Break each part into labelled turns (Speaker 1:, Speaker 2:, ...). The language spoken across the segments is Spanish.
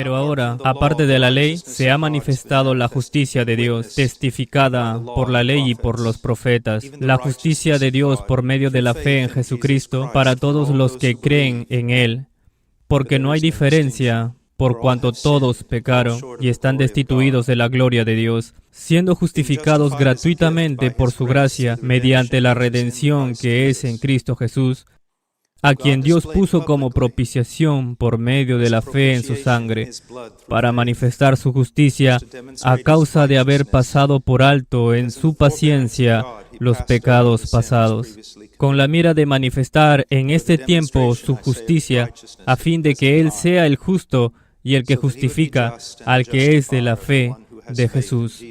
Speaker 1: Pero ahora, aparte de la ley, se ha manifestado la justicia de Dios, testificada por la ley y por los profetas. La justicia de Dios por medio de la fe en Jesucristo para todos los que creen en Él. Porque no hay diferencia, por cuanto todos pecaron y están destituidos de la gloria de Dios, siendo justificados gratuitamente por su gracia mediante la redención que es en Cristo Jesús, a quien Dios puso como propiciación por medio de la fe en su sangre, para manifestar su justicia a causa de haber pasado por alto en su paciencia los pecados pasados, con la mira de manifestar en este tiempo su justicia, a fin de que Él sea el justo y el que justifica al que es de la fe de Jesús.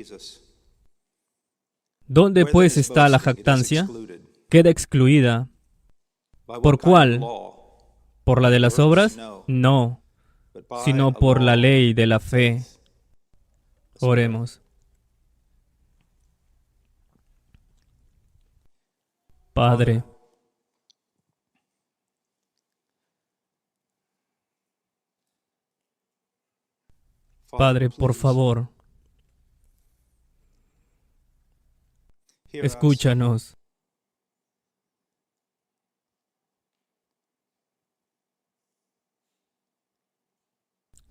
Speaker 1: ¿Dónde pues está la jactancia? Queda excluida. ¿Por cuál? ¿Por la de las obras? No, sino por la ley de la fe. Oremos. Padre, por favor, escúchanos.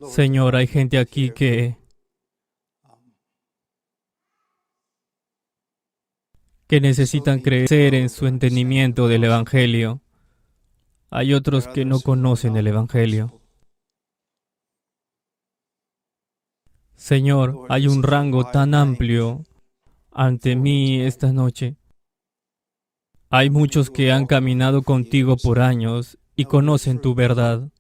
Speaker 1: Señor, hay gente aquí que necesitan crecer en su entendimiento del Evangelio. Hay otros que no conocen el Evangelio. Señor, hay un rango tan amplio ante mí esta noche. Hay muchos que han caminado contigo por años y conocen tu verdad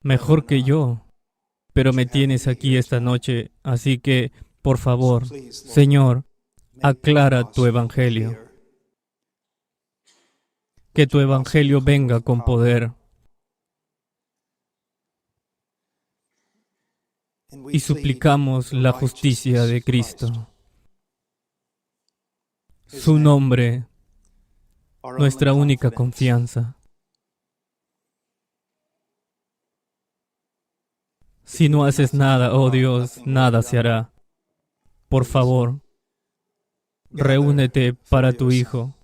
Speaker 1: mejor que yo, pero me tienes aquí esta noche, así que, por favor, Señor, aclara tu Evangelio. Que tu Evangelio venga con poder. Y suplicamos la justicia de Cristo. Su nombre, nuestra única confianza. Si no haces nada, oh Dios, nada se hará. Por favor, reúnete para tu Hijo.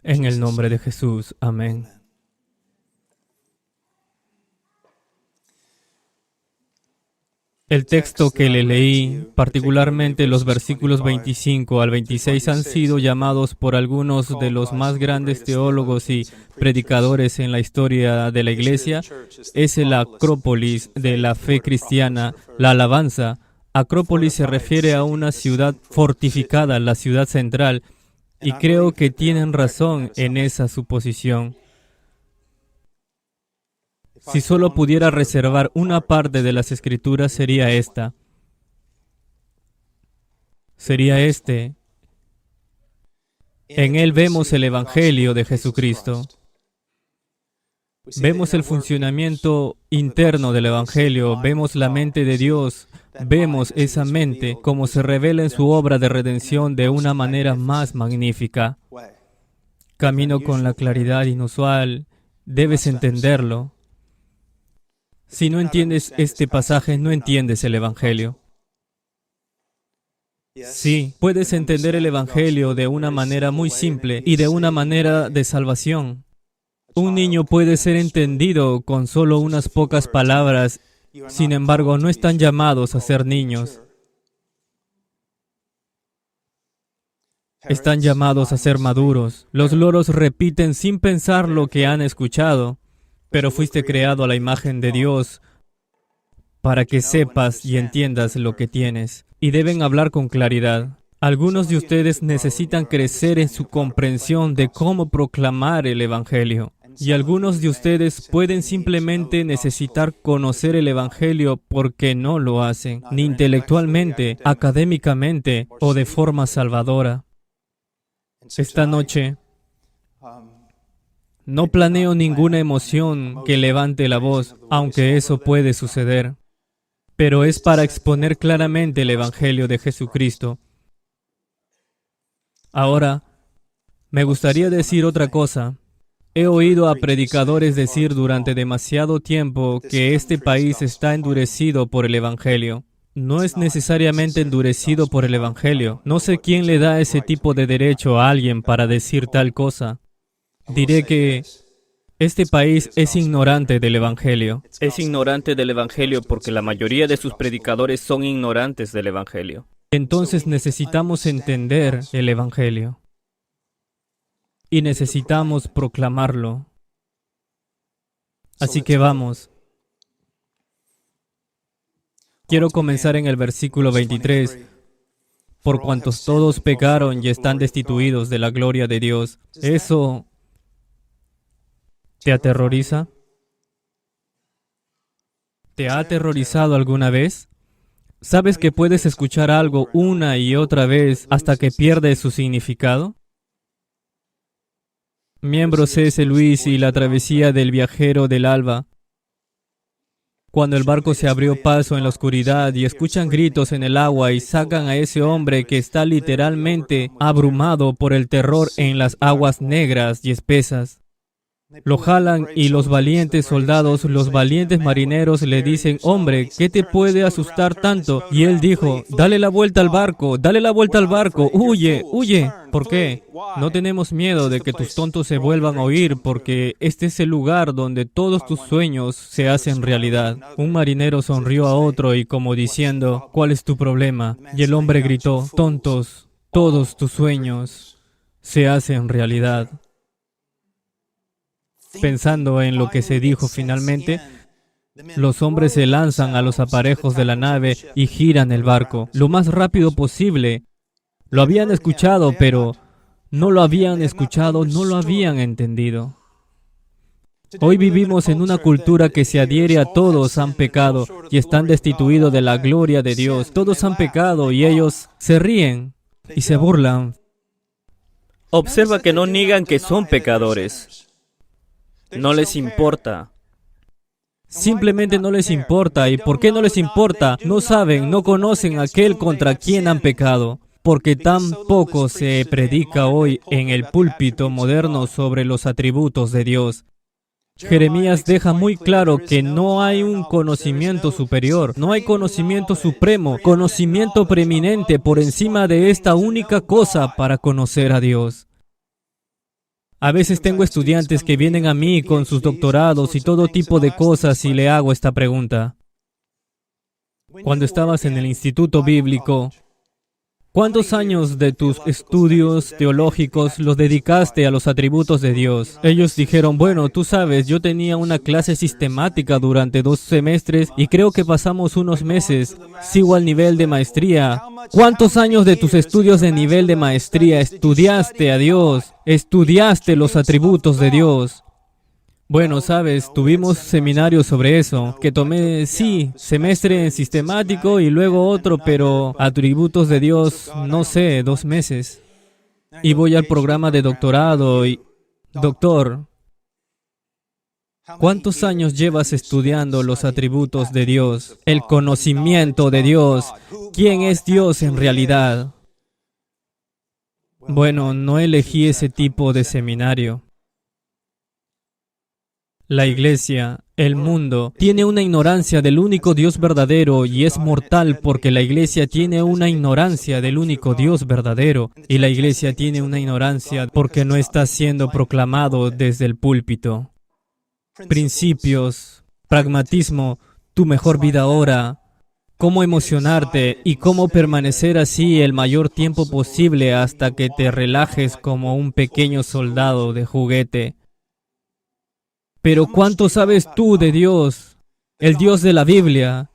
Speaker 1: En el nombre de Jesús. Amén. El texto que le leí, particularmente los versículos 25 al 26, han sido llamados por algunos de los más grandes teólogos y predicadores en la historia de la Iglesia. Es el Acrópolis de la fe cristiana, la alabanza. Acrópolis se refiere a una ciudad fortificada, la ciudad central, y creo que tienen razón en esa suposición. Si solo pudiera reservar una parte de las Escrituras, sería esta. Sería este. En él vemos el Evangelio de Jesucristo. Vemos el funcionamiento interno del Evangelio, vemos la mente de Dios, vemos esa mente como se revela en su obra de redención de una manera más magnífica. Camino con la claridad inusual, debes entenderlo. Si no entiendes este pasaje, no entiendes el Evangelio. Sí, puedes entender el Evangelio de una manera muy simple y de una manera de salvación. Un niño puede ser entendido con solo unas pocas palabras, sin embargo, no están llamados a ser niños. Están llamados a ser maduros. Los loros repiten sin pensar lo que han escuchado. Pero fuiste creado a la imagen de Dios para que sepas y entiendas lo que tienes. Y deben hablar con claridad. Algunos de ustedes necesitan crecer en su comprensión de cómo proclamar el Evangelio. Y algunos de ustedes pueden simplemente necesitar conocer el Evangelio porque no lo hacen, ni intelectualmente, académicamente o de forma salvadora. Esta noche, no planeo ninguna emoción que levante la voz, aunque eso puede suceder. Pero es para exponer claramente el Evangelio de Jesucristo. Ahora, me gustaría decir otra cosa. He oído a predicadores decir durante demasiado tiempo que este país está endurecido por el Evangelio. No es necesariamente endurecido por el Evangelio. No sé quién le da ese tipo de derecho a alguien para decir tal cosa. Diré que este país es ignorante del Evangelio. Es ignorante del Evangelio porque la mayoría de sus predicadores son ignorantes del Evangelio. Entonces necesitamos entender el Evangelio. Y necesitamos proclamarlo. Así que vamos. Quiero comenzar en el versículo 23. Por cuantos todos pecaron y están destituidos de la gloria de Dios. ¿Eso te aterroriza? ¿Te ha aterrorizado alguna vez? ¿Sabes que puedes escuchar algo una y otra vez hasta que pierde su significado? Miembro C.S. Lewis y la travesía del viajero del alba. Cuando el barco se abrió paso en la oscuridad y escuchan gritos en el agua y sacan a ese hombre que está literalmente abrumado por el terror en las aguas negras y espesas. Lo jalan y los valientes soldados, los valientes marineros le dicen, hombre, ¿qué te puede asustar tanto? Y él dijo, dale la vuelta al barco, huye, huye. ¿Por qué? No tenemos miedo de que tus tontos se vuelvan a oír porque este es el lugar donde todos tus sueños se hacen realidad. Un marinero sonrió a otro y como diciendo, ¿cuál es tu problema? Y el hombre gritó, tontos, todos tus sueños se hacen realidad. Pensando en lo que se dijo finalmente, los hombres se lanzan a los aparejos de la nave y giran el barco lo más rápido posible. Lo habían escuchado, pero no lo habían escuchado, no lo habían entendido. Hoy vivimos en una cultura que se adhiere a todos han pecado y están destituidos de la gloria de Dios. Todos han pecado y ellos se ríen y se burlan. Observa que no niegan que son pecadores. No les importa. Simplemente no les importa. ¿Y por qué no les importa? No saben, no conocen a aquel contra quien han pecado. Porque tan poco se predica hoy en el púlpito moderno sobre los atributos de Dios. Jeremías deja muy claro que no hay un conocimiento superior, no hay conocimiento supremo, conocimiento preeminente por encima de esta única cosa para conocer a Dios. A veces tengo estudiantes que vienen a mí con sus doctorados y todo tipo de cosas y le hago esta pregunta. Cuando estabas en el instituto bíblico, ¿cuántos años de tus estudios teológicos los dedicaste a los atributos de Dios? Ellos dijeron, bueno, tú sabes, yo tenía una clase sistemática durante 2 semestres y creo que pasamos unos meses. Sigo al nivel de maestría. ¿Cuántos años de tus estudios de nivel de maestría estudiaste a Dios? ¿Estudiaste los atributos de Dios? Bueno, sabes, tuvimos seminarios sobre eso, que tomé, sí, semestre en sistemático y luego otro, pero atributos de Dios, no sé, 2 meses. Y voy al programa de doctorado y, doctor, ¿cuántos años llevas estudiando los atributos de Dios? El conocimiento de Dios. ¿Quién es Dios en realidad? Bueno, no elegí ese tipo de seminario. La iglesia, el mundo, tiene una ignorancia del único Dios verdadero y es mortal porque la iglesia tiene una ignorancia del único Dios verdadero y la iglesia tiene una ignorancia porque no está siendo proclamado desde el púlpito. Principios, pragmatismo, tu mejor vida ahora, cómo emocionarte y cómo permanecer así el mayor tiempo posible hasta que te relajes como un pequeño soldado de juguete. Pero ¿cuánto sabes tú de Dios, el Dios de la Biblia?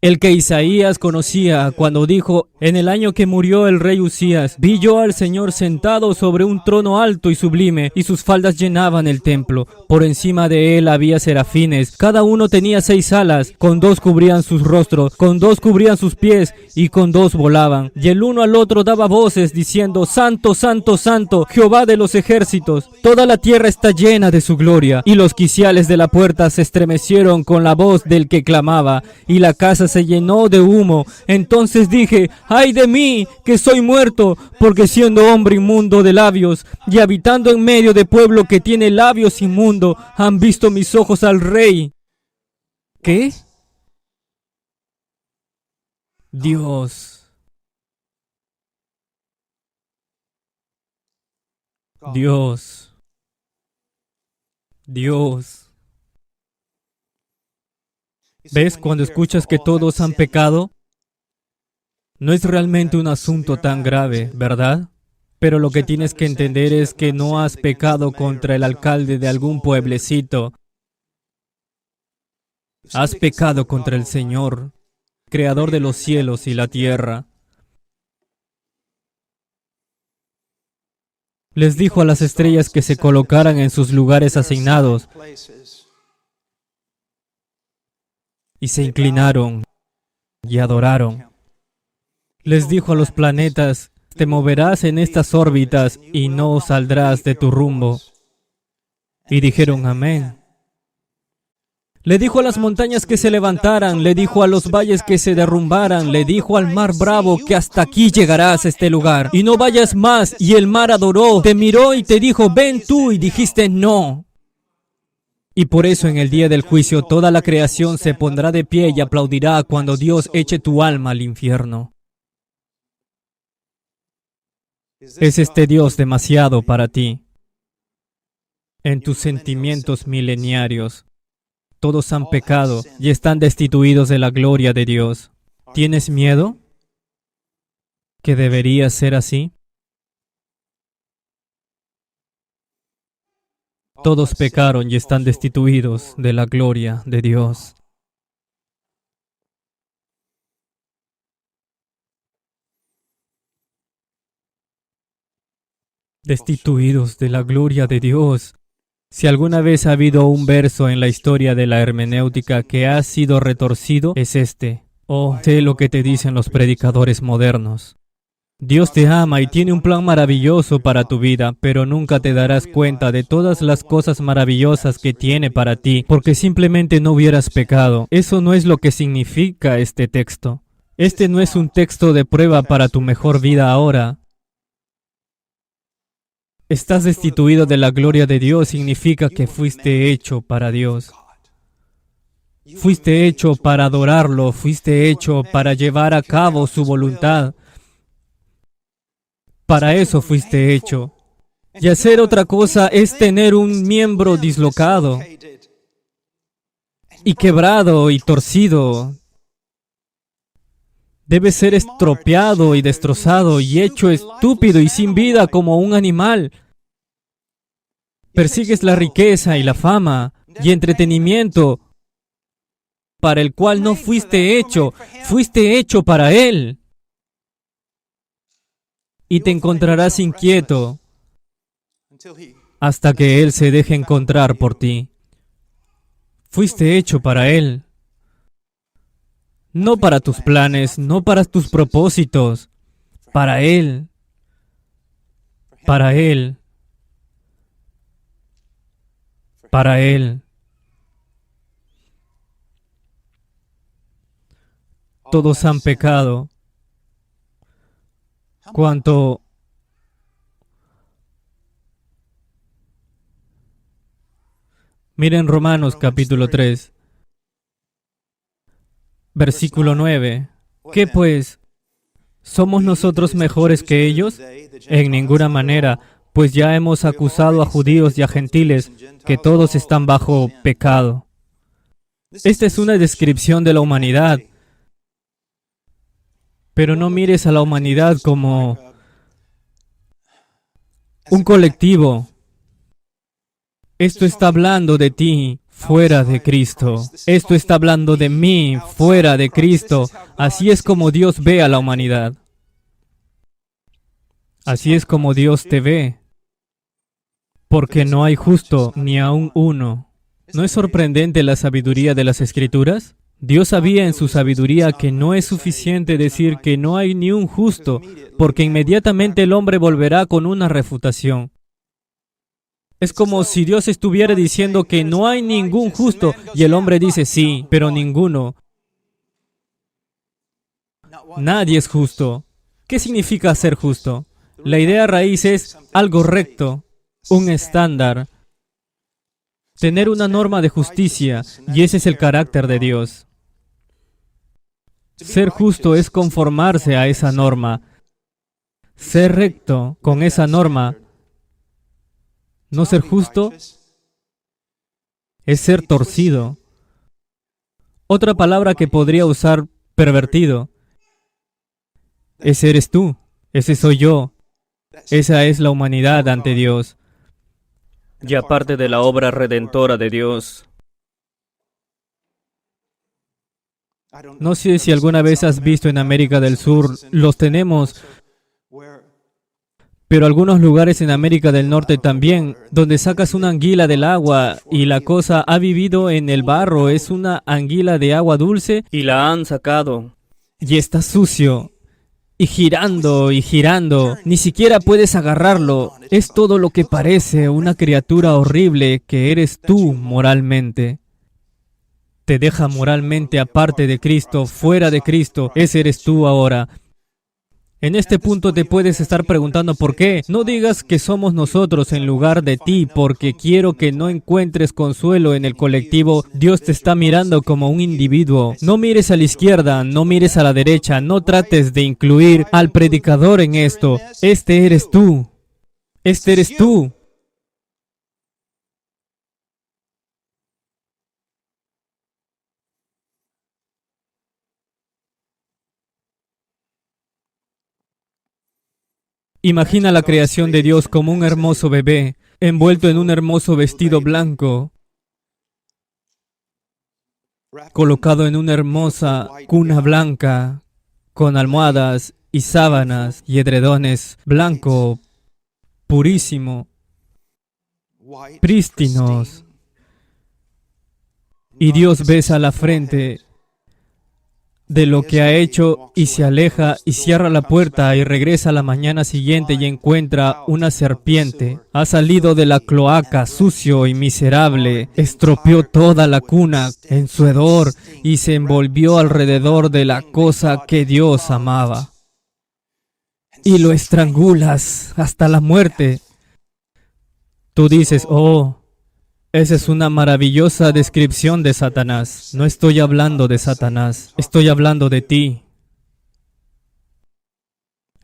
Speaker 1: El que Isaías conocía cuando dijo, en el año que murió el rey Usías, vi yo al Señor sentado sobre un trono alto y sublime, y sus faldas llenaban el templo. Por encima de él había serafines, cada uno tenía 6 alas, con 2 cubrían sus rostros, con 2 cubrían sus pies, y con 2 volaban. Y el uno al otro daba voces, diciendo, Santo, Santo, Santo, Jehová de los ejércitos, toda la tierra está llena de su gloria. Y los quiciales de la puerta se estremecieron con la voz del que clamaba, y la casa se se llenó de humo. Entonces dije, ¡ay de mí, que soy muerto! Porque siendo hombre inmundo de labios, y habitando en medio de pueblo que tiene labios inmundos, han visto mis ojos al Rey. ¿Qué? Dios. Dios. Dios. ¿Ves? Cuando escuchas que todos han pecado, no es realmente un asunto tan grave, ¿verdad? Pero lo que tienes que entender es que no has pecado contra el alcalde de algún pueblecito. Has pecado contra el Señor, Creador de los cielos y la tierra. Les dijo a las estrellas que se colocaran en sus lugares asignados y se inclinaron y adoraron. Les dijo a los planetas, te moverás en estas órbitas y no saldrás de tu rumbo. Y dijeron amén. Le dijo a las montañas que se levantaran, le dijo a los valles que se derrumbaran, le dijo al mar bravo que hasta aquí llegarás a este lugar y no vayas más. Y el mar adoró, te miró y te dijo, ven tú, y dijiste no. Y por eso en el día del juicio toda la creación se pondrá de pie y aplaudirá cuando Dios eche tu alma al infierno. ¿Es este Dios demasiado para ti? En tus sentimientos mileniarios, todos han pecado y están destituidos de la gloria de Dios. ¿Tienes miedo? ¿Que debería ser así? Todos pecaron y están destituidos de la gloria de Dios. Destituidos de la gloria de Dios. Si alguna vez ha habido un verso en la historia de la hermenéutica que ha sido retorcido, es este. Oh, sé lo que te dicen los predicadores modernos. Dios te ama y tiene un plan maravilloso para tu vida, pero nunca te darás cuenta de todas las cosas maravillosas que tiene para ti, porque simplemente no hubieras pecado. Eso no es lo que significa este texto. Este no es un texto de prueba para tu mejor vida ahora. Estás destituido de la gloria de Dios significa que fuiste hecho para Dios. Fuiste hecho para adorarlo, fuiste hecho para llevar a cabo su voluntad. Para eso fuiste hecho. Y hacer otra cosa es tener un miembro dislocado y quebrado y torcido. Debe ser estropeado y destrozado y hecho estúpido y sin vida como un animal. Persigues la riqueza y la fama y entretenimiento para el cual no fuiste hecho para Él. Y te encontrarás inquieto hasta que Él se deje encontrar por ti. Fuiste hecho para Él. No para tus planes, no para tus propósitos, para Él. Para Él. Para Él. Todos han pecado. Cuanto miren Romanos capítulo 3, versículo 9. ¿Qué pues? ¿Somos nosotros mejores que ellos? En ninguna manera, pues ya hemos acusado a judíos y a gentiles que todos están bajo pecado. Esta es una descripción de la humanidad. Pero no mires a la humanidad como un colectivo. Esto está hablando de ti fuera de Cristo. Esto está hablando de mí fuera de Cristo. Así es como Dios ve a la humanidad. Así es como Dios te ve. Porque no hay justo ni aun uno. ¿No es sorprendente la sabiduría de las Escrituras? Dios sabía en su sabiduría que no es suficiente decir que no hay ni un justo, porque inmediatamente el hombre volverá con una refutación. Es como si Dios estuviera diciendo que no hay ningún justo, y el hombre dice sí, pero ninguno. Nadie es justo. ¿Qué significa ser justo? La idea raíz es algo recto, un estándar, tener una norma de justicia, y ese es el carácter de Dios. Ser justo es conformarse a esa norma. Ser recto con esa norma. No ser justo es ser torcido. Otra palabra que podría usar, pervertido. Ese eres tú, ese soy yo. Esa es la humanidad ante Dios. Y aparte de la obra redentora de Dios. No sé si alguna vez has visto en América del Sur, los tenemos, pero algunos lugares en América del Norte también, donde sacas una anguila del agua y la cosa ha vivido en el barro, es una anguila de agua dulce y la han sacado y está sucio. Y girando, ni siquiera puedes agarrarlo. Es todo lo que parece una criatura horrible que eres tú moralmente. Te deja moralmente aparte de Cristo, fuera de Cristo. Ese eres tú ahora. En este punto te puedes estar preguntando por qué. No digas que somos nosotros en lugar de ti, porque quiero que no encuentres consuelo en el colectivo. Dios te está mirando como un individuo. No mires a la izquierda, no mires a la derecha, no trates de incluir al predicador en esto. Este eres tú. Este eres tú. Imagina la creación de Dios como un hermoso bebé, envuelto en un hermoso vestido blanco, colocado en una hermosa cuna blanca, con almohadas y sábanas y edredones blanco, purísimo, prístinos. Y Dios besa la frente de lo que ha hecho y se aleja y cierra la puerta y regresa a la mañana siguiente y encuentra una serpiente. Ha salido de la cloaca sucio y miserable, estropeó toda la cuna en su hedor y se envolvió alrededor de la cosa que Dios amaba. Y lo estrangulas hasta la muerte. Tú dices, oh, esa es una maravillosa descripción de Satanás. No estoy hablando de Satanás, estoy hablando de ti.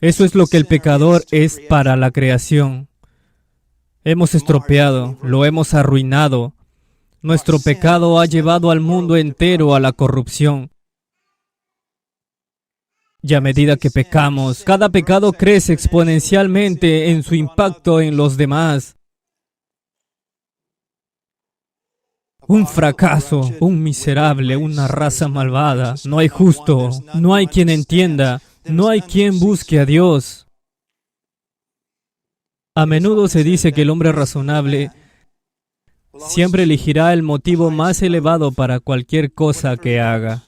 Speaker 1: Eso es lo que el pecador es para la creación. Hemos estropeado, lo hemos arruinado. Nuestro pecado ha llevado al mundo entero a la corrupción. Y a medida que pecamos, cada pecado crece exponencialmente en su impacto en los demás. Un fracaso, un miserable, una raza malvada. No hay justo, no hay quien entienda, no hay quien busque a Dios. A menudo se dice que el hombre razonable siempre elegirá el motivo más elevado para cualquier cosa que haga.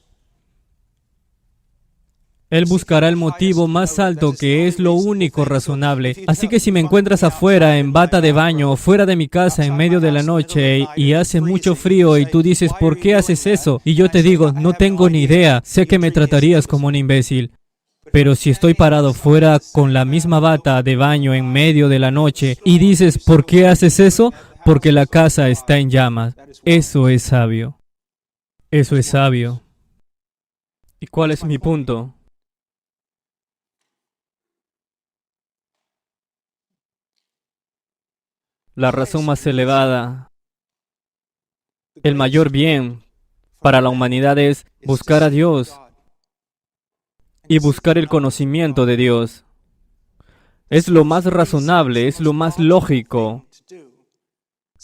Speaker 1: Él buscará el motivo más alto que es lo único razonable. Así que si me encuentras afuera en bata de baño o fuera de mi casa en medio de la noche y hace mucho frío y tú dices, ¿por qué haces eso? Y yo te digo, no tengo ni idea, sé que me tratarías como un imbécil. Pero si estoy parado fuera con la misma bata de baño en medio de la noche y dices, ¿por qué haces eso? Porque la casa está en llamas. Eso es sabio. Eso es sabio. ¿Y cuál es mi punto? La razón más elevada, el mayor bien para la humanidad es buscar a Dios y buscar el conocimiento de Dios. Es lo más razonable, es lo más lógico,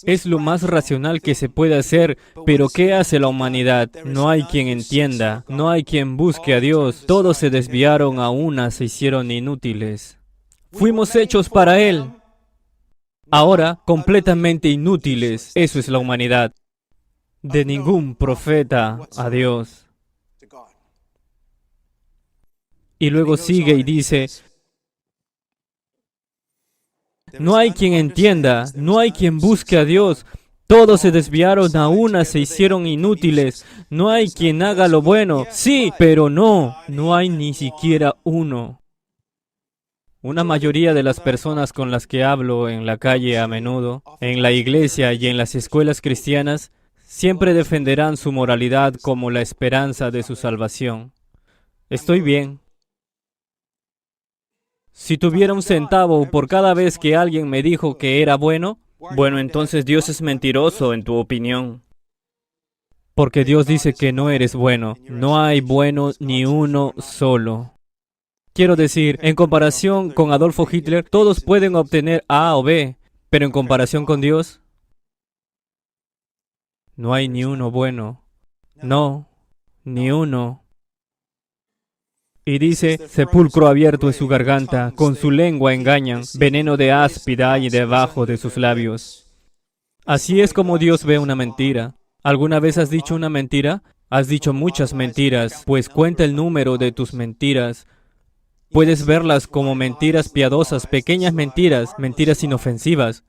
Speaker 1: es lo más racional que se puede hacer, pero ¿qué hace la humanidad? No hay quien entienda, no hay quien busque a Dios. Todos se desviaron a una, se hicieron inútiles. Fuimos hechos para Él. Ahora, completamente inútiles. Eso es la humanidad. De ningún profeta a Dios. Y luego sigue y dice, no hay quien entienda, no hay quien busque a Dios. Todos se desviaron, a una se hicieron inútiles. No hay quien haga lo bueno. Sí, pero no hay ni siquiera uno. Una mayoría de las personas con las que hablo en la calle a menudo, en la iglesia y en las escuelas cristianas, siempre defenderán su moralidad como la esperanza de su salvación. Estoy bien. Si tuviera un centavo por cada vez que alguien me dijo que era bueno, entonces Dios es mentiroso en tu opinión. Porque Dios dice que no eres bueno. No hay bueno ni uno solo. Quiero decir, en comparación con Adolfo Hitler, todos pueden obtener A o B, pero en comparación con Dios, no hay ni uno bueno. No, ni uno. Y dice, sepulcro abierto es su garganta, con su lengua engañan, veneno de áspida hay debajo de sus labios. Así es como Dios ve una mentira. ¿Alguna vez has dicho una mentira? Has dicho muchas mentiras, pues cuenta el número de tus mentiras. Puedes verlas como mentiras piadosas, pequeñas mentiras, mentiras inofensivas.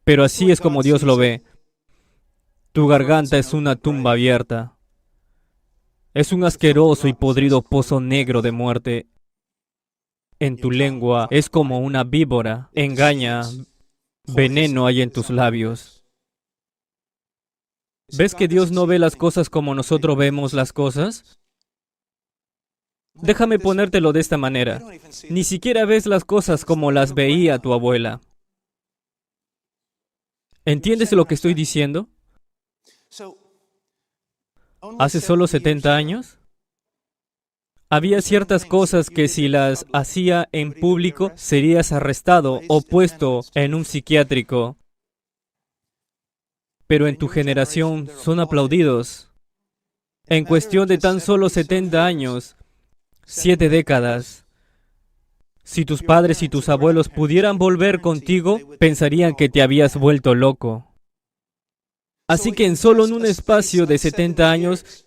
Speaker 1: Pero así es como Dios lo ve. Tu garganta es una tumba abierta. Es un asqueroso y podrido pozo negro de muerte. En tu lengua es como una víbora. Engaña, veneno hay en tus labios. ¿Ves que Dios no ve las cosas como nosotros vemos las cosas? Déjame ponértelo de esta manera. Ni siquiera ves las cosas como las veía tu abuela. ¿Entiendes lo que estoy diciendo? Hace solo 70 años, había ciertas cosas que si las hacía en público serías arrestado o puesto en un psiquiátrico. Pero en tu generación son aplaudidos. En cuestión de tan solo 70 años, 7 décadas, si tus padres y tus abuelos pudieran volver contigo, pensarían que te habías vuelto loco. Así que en solo un espacio de 70 años,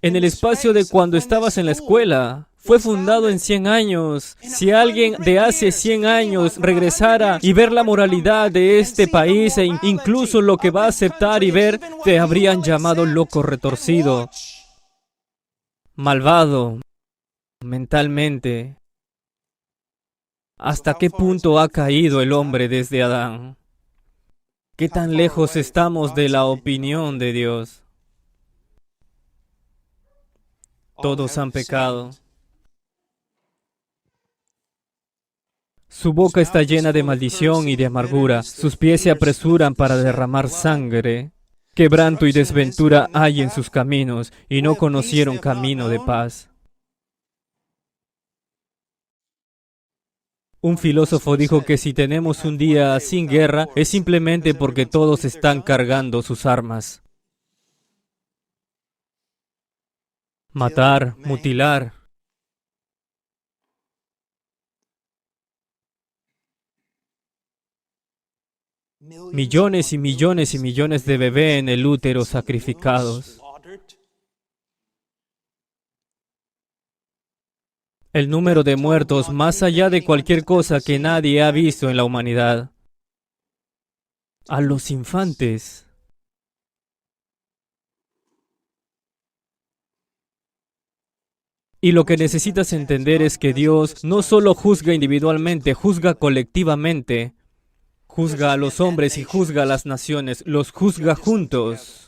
Speaker 1: en el espacio de cuando estabas en la escuela, fue fundado en 100 años. Si alguien de hace 100 años regresara y ver la moralidad de este país e incluso lo que va a aceptar y ver, te habrían llamado loco retorcido, malvado, mentalmente. ¿Hasta qué punto ha caído el hombre desde Adán? ¿Qué tan lejos estamos de la opinión de Dios? Todos han pecado. Su boca está llena de maldición y de amargura. Sus pies se apresuran para derramar sangre. Quebranto y desventura hay en sus caminos, y no conocieron camino de paz. Un filósofo dijo que si tenemos un día sin guerra, es simplemente porque todos están cargando sus armas. Matar, mutilar. Millones y millones y millones de bebés en el útero sacrificados. El número de muertos más allá de cualquier cosa que nadie ha visto en la humanidad. A los infantes. Y lo que necesitas entender es que Dios no solo juzga individualmente, juzga colectivamente. Juzga a los hombres y juzga a las naciones, los juzga juntos.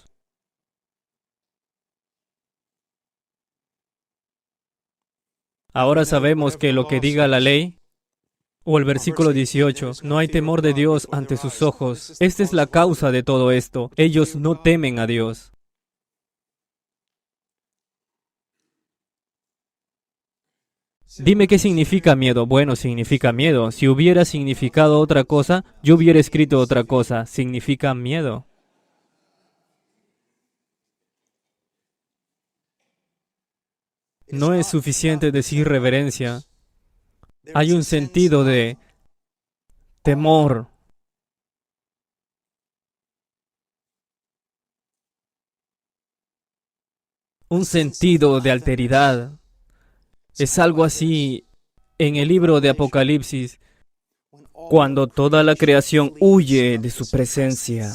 Speaker 1: Ahora sabemos que lo que diga la ley, o el versículo 18, no hay temor de Dios ante sus ojos. Esta es la causa de todo esto. Ellos no temen a Dios. Dime qué significa miedo. Bueno, significa miedo. Si hubiera significado otra cosa, yo hubiera escrito otra cosa. Significa miedo. No es suficiente decir reverencia. Hay un sentido de temor. Un sentido de alteridad. Es algo así en el libro de Apocalipsis. cuando toda la creación huye de su presencia.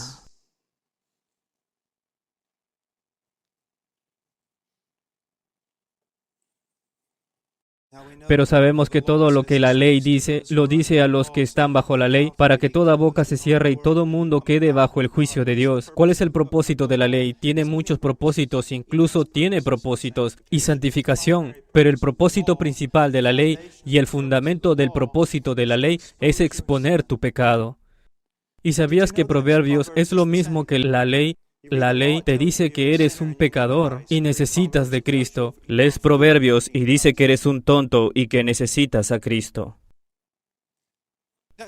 Speaker 1: Pero sabemos que todo lo que la ley dice, lo dice a los que están bajo la ley, para que toda boca se cierre y todo mundo quede bajo el juicio de Dios. ¿Cuál es el propósito de la ley? Tiene muchos propósitos, incluso tiene propósitos y santificación. Pero el propósito principal de la ley y el fundamento del propósito de la ley es exponer tu pecado. ¿Y sabías que Proverbios es lo mismo que la ley? La ley te dice que eres un pecador y necesitas de Cristo. Lees Proverbios y dice que eres un tonto y que necesitas a Cristo.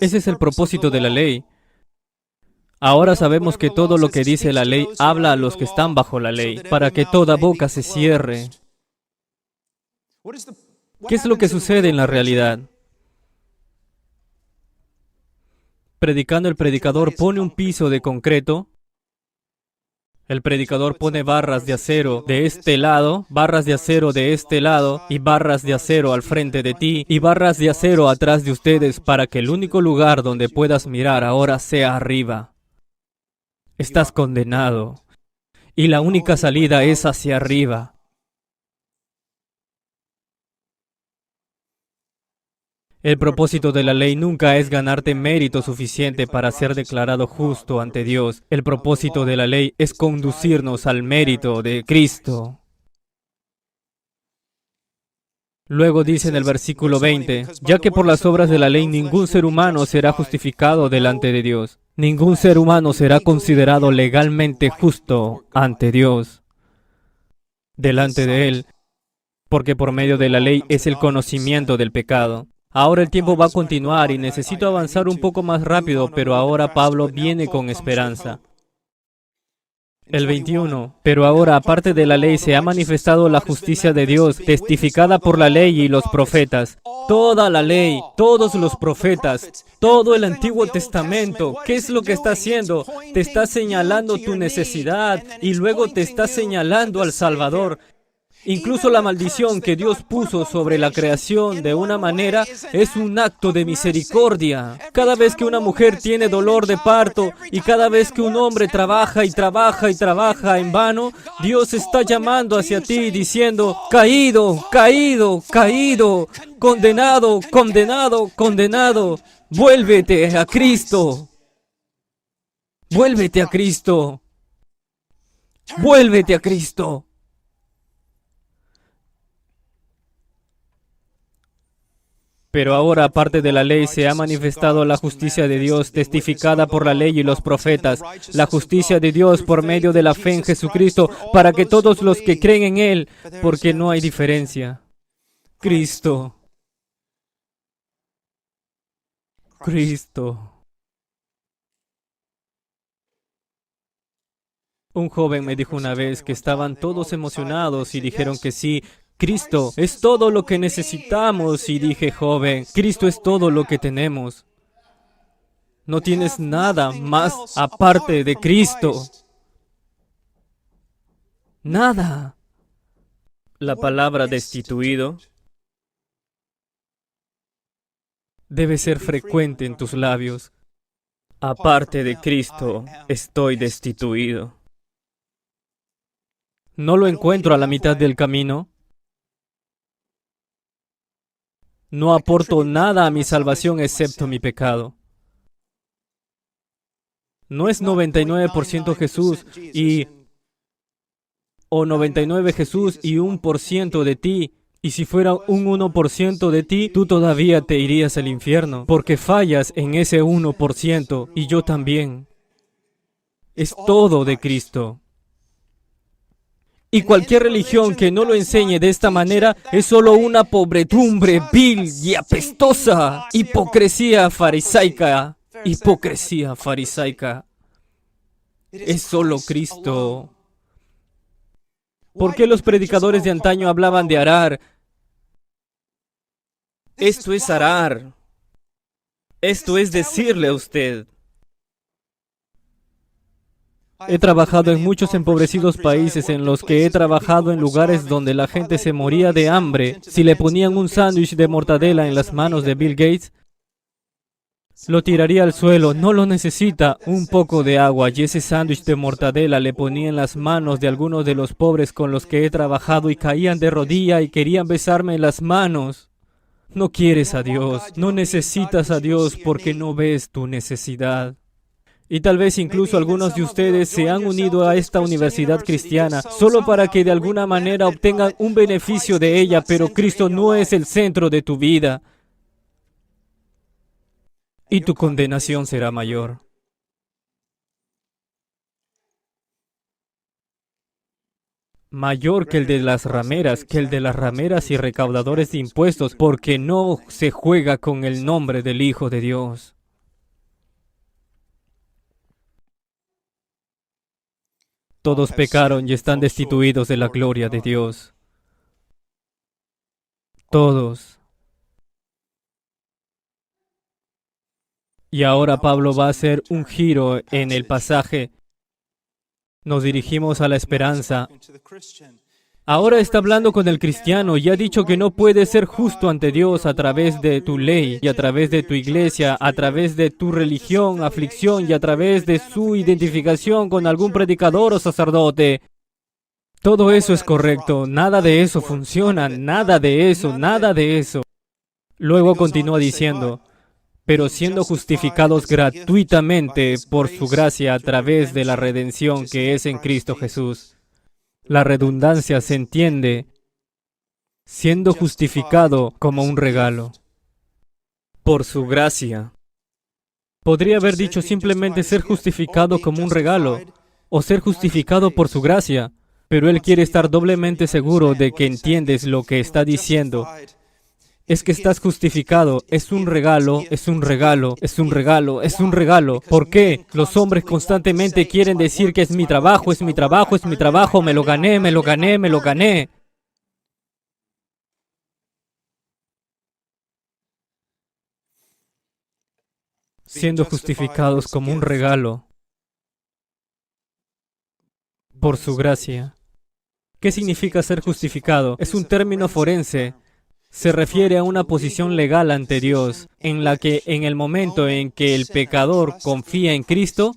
Speaker 1: Ese es el propósito de la ley. Ahora sabemos que todo lo que dice la ley habla a los que están bajo la ley, para que toda boca se cierre. ¿Qué es lo que sucede en la realidad? Predicando, el predicador pone un piso de concreto. El predicador pone barras de acero de este lado, barras de acero de este lado, y barras de acero al frente de ti, y barras de acero atrás de ustedes, para que el único lugar donde puedas mirar ahora sea arriba. Estás condenado, y la única salida es hacia arriba. El propósito de la ley nunca es ganarte mérito suficiente para ser declarado justo ante Dios. El propósito de la ley es conducirnos al mérito de Cristo. Luego dice en el versículo 20, ya que por las obras de la ley ningún ser humano será justificado delante de Dios. Ningún ser humano será considerado legalmente justo ante Dios, delante de Él, porque por medio de la ley es el conocimiento del pecado. Ahora el tiempo va a continuar y necesito avanzar un poco más rápido, pero ahora Pablo viene con esperanza. El 21. Pero ahora, aparte de la ley, se ha manifestado la justicia de Dios, testificada por la ley y los profetas. Toda la ley, todos los profetas, todo el Antiguo Testamento, ¿qué es lo que está haciendo? Te está señalando tu necesidad y luego te está señalando al Salvador. Incluso la maldición que Dios puso sobre la creación de una manera es un acto de misericordia. Cada vez que una mujer tiene dolor de parto y cada vez que un hombre trabaja y trabaja y trabaja en vano, Dios está llamando hacia ti diciendo, caído, caído, caído, condenado, condenado, condenado, vuélvete a Cristo. Vuélvete a Cristo. Vuélvete a Cristo. Pero ahora, aparte de la ley, se ha manifestado la justicia de Dios, testificada por la ley y los profetas. La justicia de Dios por medio de la fe en Jesucristo, para que todos los que creen en Él, porque no hay diferencia. Cristo. Cristo. Un joven me dijo una vez que estaban todos emocionados y dijeron que sí, Cristo es todo lo que necesitamos. Y dije, joven, Cristo es todo lo que tenemos. No tienes nada más aparte de Cristo. Nada. La palabra destituido debe ser frecuente en tus labios. Aparte de Cristo, estoy destituido. No lo encuentro a la mitad del camino. No aporto nada a mi salvación excepto mi pecado. No es 99% Jesús o 99 Jesús y 1% de ti. Y si fuera un 1% de ti, tú todavía te irías al infierno, porque fallas en ese 1% y yo también. Es todo de Cristo. Y cualquier religión que no lo enseñe de esta manera es solo una pobredumbre vil y apestosa. Hipocresía farisaica. Hipocresía farisaica. Es solo Cristo. ¿Por qué los predicadores de antaño hablaban de arar? Esto es arar. Esto es decirle a usted. He trabajado en muchos empobrecidos países en los que he trabajado en lugares donde la gente se moría de hambre. Si le ponían un sándwich de mortadela en las manos de Bill Gates, Lo tiraría al suelo, no lo necesita. Un poco de agua y ese sándwich de mortadela le ponía en las manos de algunos de los pobres con los que he trabajado y caían de rodilla y querían besarme en las manos. No quieres a Dios, no necesitas a Dios porque no ves tu necesidad. Y tal vez incluso algunos de ustedes se han unido a esta universidad cristiana solo para que de alguna manera obtengan un beneficio de ella, pero Cristo no es el centro de tu vida. Y tu condenación será mayor. Mayor que el de las rameras y recaudadores de impuestos, porque no se juega con el nombre del Hijo de Dios. Todos pecaron y están destituidos de la gloria de Dios. Todos. Y ahora Pablo va a hacer un giro en el pasaje. Nos dirigimos a la esperanza. Ahora está hablando con el cristiano y ha dicho que no puede ser justo ante Dios a través de tu ley y a través de tu iglesia, a través de tu religión, aflicción y a través de su identificación con algún predicador o sacerdote. Todo eso es correcto, nada de eso funciona, nada de eso, nada de eso. Luego continúa diciendo, pero siendo justificados gratuitamente por su gracia a través de la redención que es en Cristo Jesús. La redundancia se entiende siendo justificado como un regalo. Por su gracia. Podría haber dicho simplemente ser justificado como un regalo o ser justificado por su gracia, pero él quiere estar doblemente seguro de que entiendes lo que está diciendo. Es que estás justificado, es un regalo, es un regalo, es un regalo, es un regalo. ¿Por qué? Los hombres constantemente quieren decir que es mi trabajo, es mi trabajo, es mi trabajo, me lo gané, me lo gané, me lo gané. Siendo justificados como un regalo por su gracia. ¿Qué significa ser justificado? Es un término forense. Se refiere a una posición legal ante Dios, en la que en el momento en que el pecador confía en Cristo,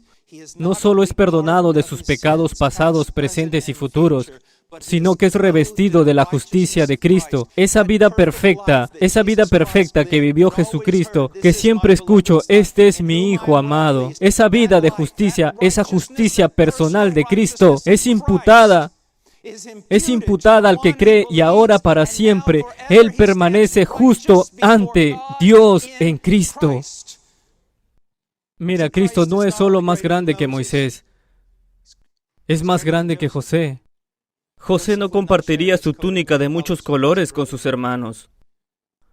Speaker 1: no solo es perdonado de sus pecados pasados, presentes y futuros, sino que es revestido de la justicia de Cristo. Esa vida perfecta que vivió Jesucristo, que siempre escucho, este es mi Hijo amado. Esa vida de justicia, esa justicia personal de Cristo, es imputada al que cree y ahora para siempre. Él permanece justo ante Dios en Cristo. Mira, Cristo no es solo más grande que Moisés, es más grande que José. José no compartiría su túnica de muchos colores con sus hermanos.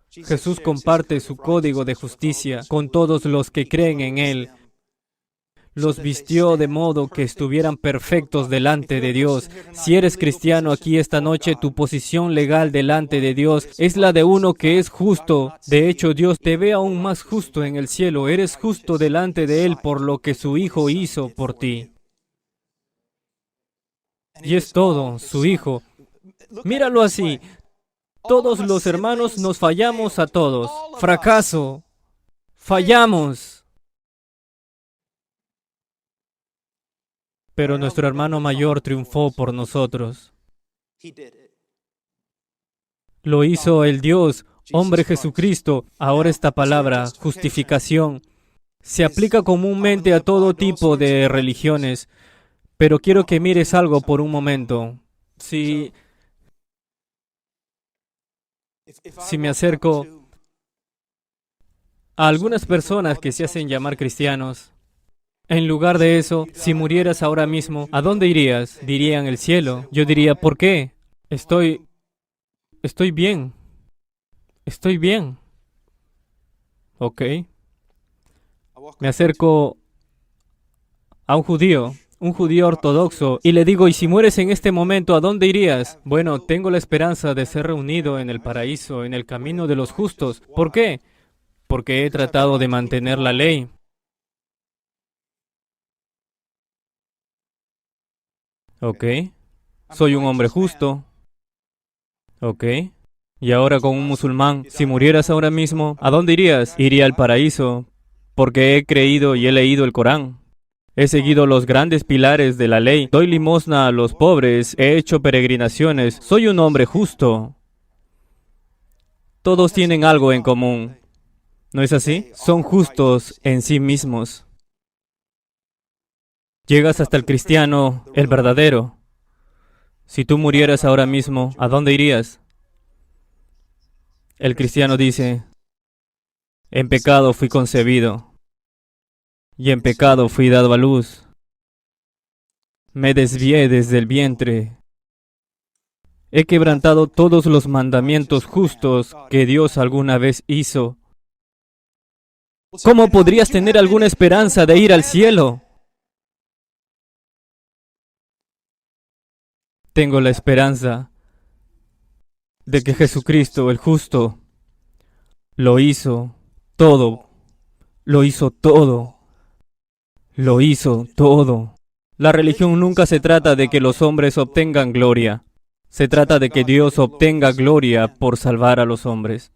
Speaker 1: Jesús comparte su código de justicia con todos los que creen en Él. Los vistió de modo que estuvieran perfectos delante de Dios. Si eres cristiano aquí esta noche, tu posición legal delante de Dios es la de uno que es justo. De hecho, Dios te ve aún más justo en el cielo. Eres justo delante de Él por lo que su Hijo hizo por ti. Y es todo, su Hijo. Míralo así. Todos los hermanos nos fallamos a todos. Fracaso. Fallamos. Pero nuestro hermano mayor triunfó por nosotros. Lo hizo el Dios, hombre Jesucristo. Ahora esta palabra, justificación, se aplica comúnmente a todo tipo de religiones. Pero quiero que mires algo por un momento. Si me acerco a algunas personas que se hacen llamar cristianos, en lugar de eso, si murieras ahora mismo, ¿a dónde irías? Dirían el cielo. Yo diría, ¿por qué? Estoy bien. Estoy bien. Ok. Me acerco a un judío ortodoxo, y le digo, ¿y si mueres en este momento, a dónde irías? Bueno, tengo la esperanza de ser reunido en el paraíso, en el camino de los justos. ¿Por qué? Porque he tratado de mantener la ley. Ok. Soy un hombre justo. Ok. Y ahora con un musulmán, si murieras ahora mismo, ¿a dónde irías? Iría al paraíso, porque he creído y he leído el Corán. He seguido los grandes pilares de la ley. Doy limosna a los pobres. He hecho peregrinaciones. Soy un hombre justo. Todos tienen algo en común. ¿No es así? Son justos en sí mismos. Llegas hasta el cristiano, el verdadero. Si tú murieras ahora mismo, ¿a dónde irías? El cristiano dice, en pecado fui concebido, y en pecado fui dado a luz. Me desvié desde el vientre. He quebrantado todos los mandamientos justos que Dios alguna vez hizo. ¿Cómo podrías tener alguna esperanza de ir al cielo? Tengo la esperanza de que Jesucristo, el justo, lo hizo todo. Lo hizo todo. Lo hizo todo. La religión nunca se trata de que los hombres obtengan gloria. Se trata de que Dios obtenga gloria por salvar a los hombres.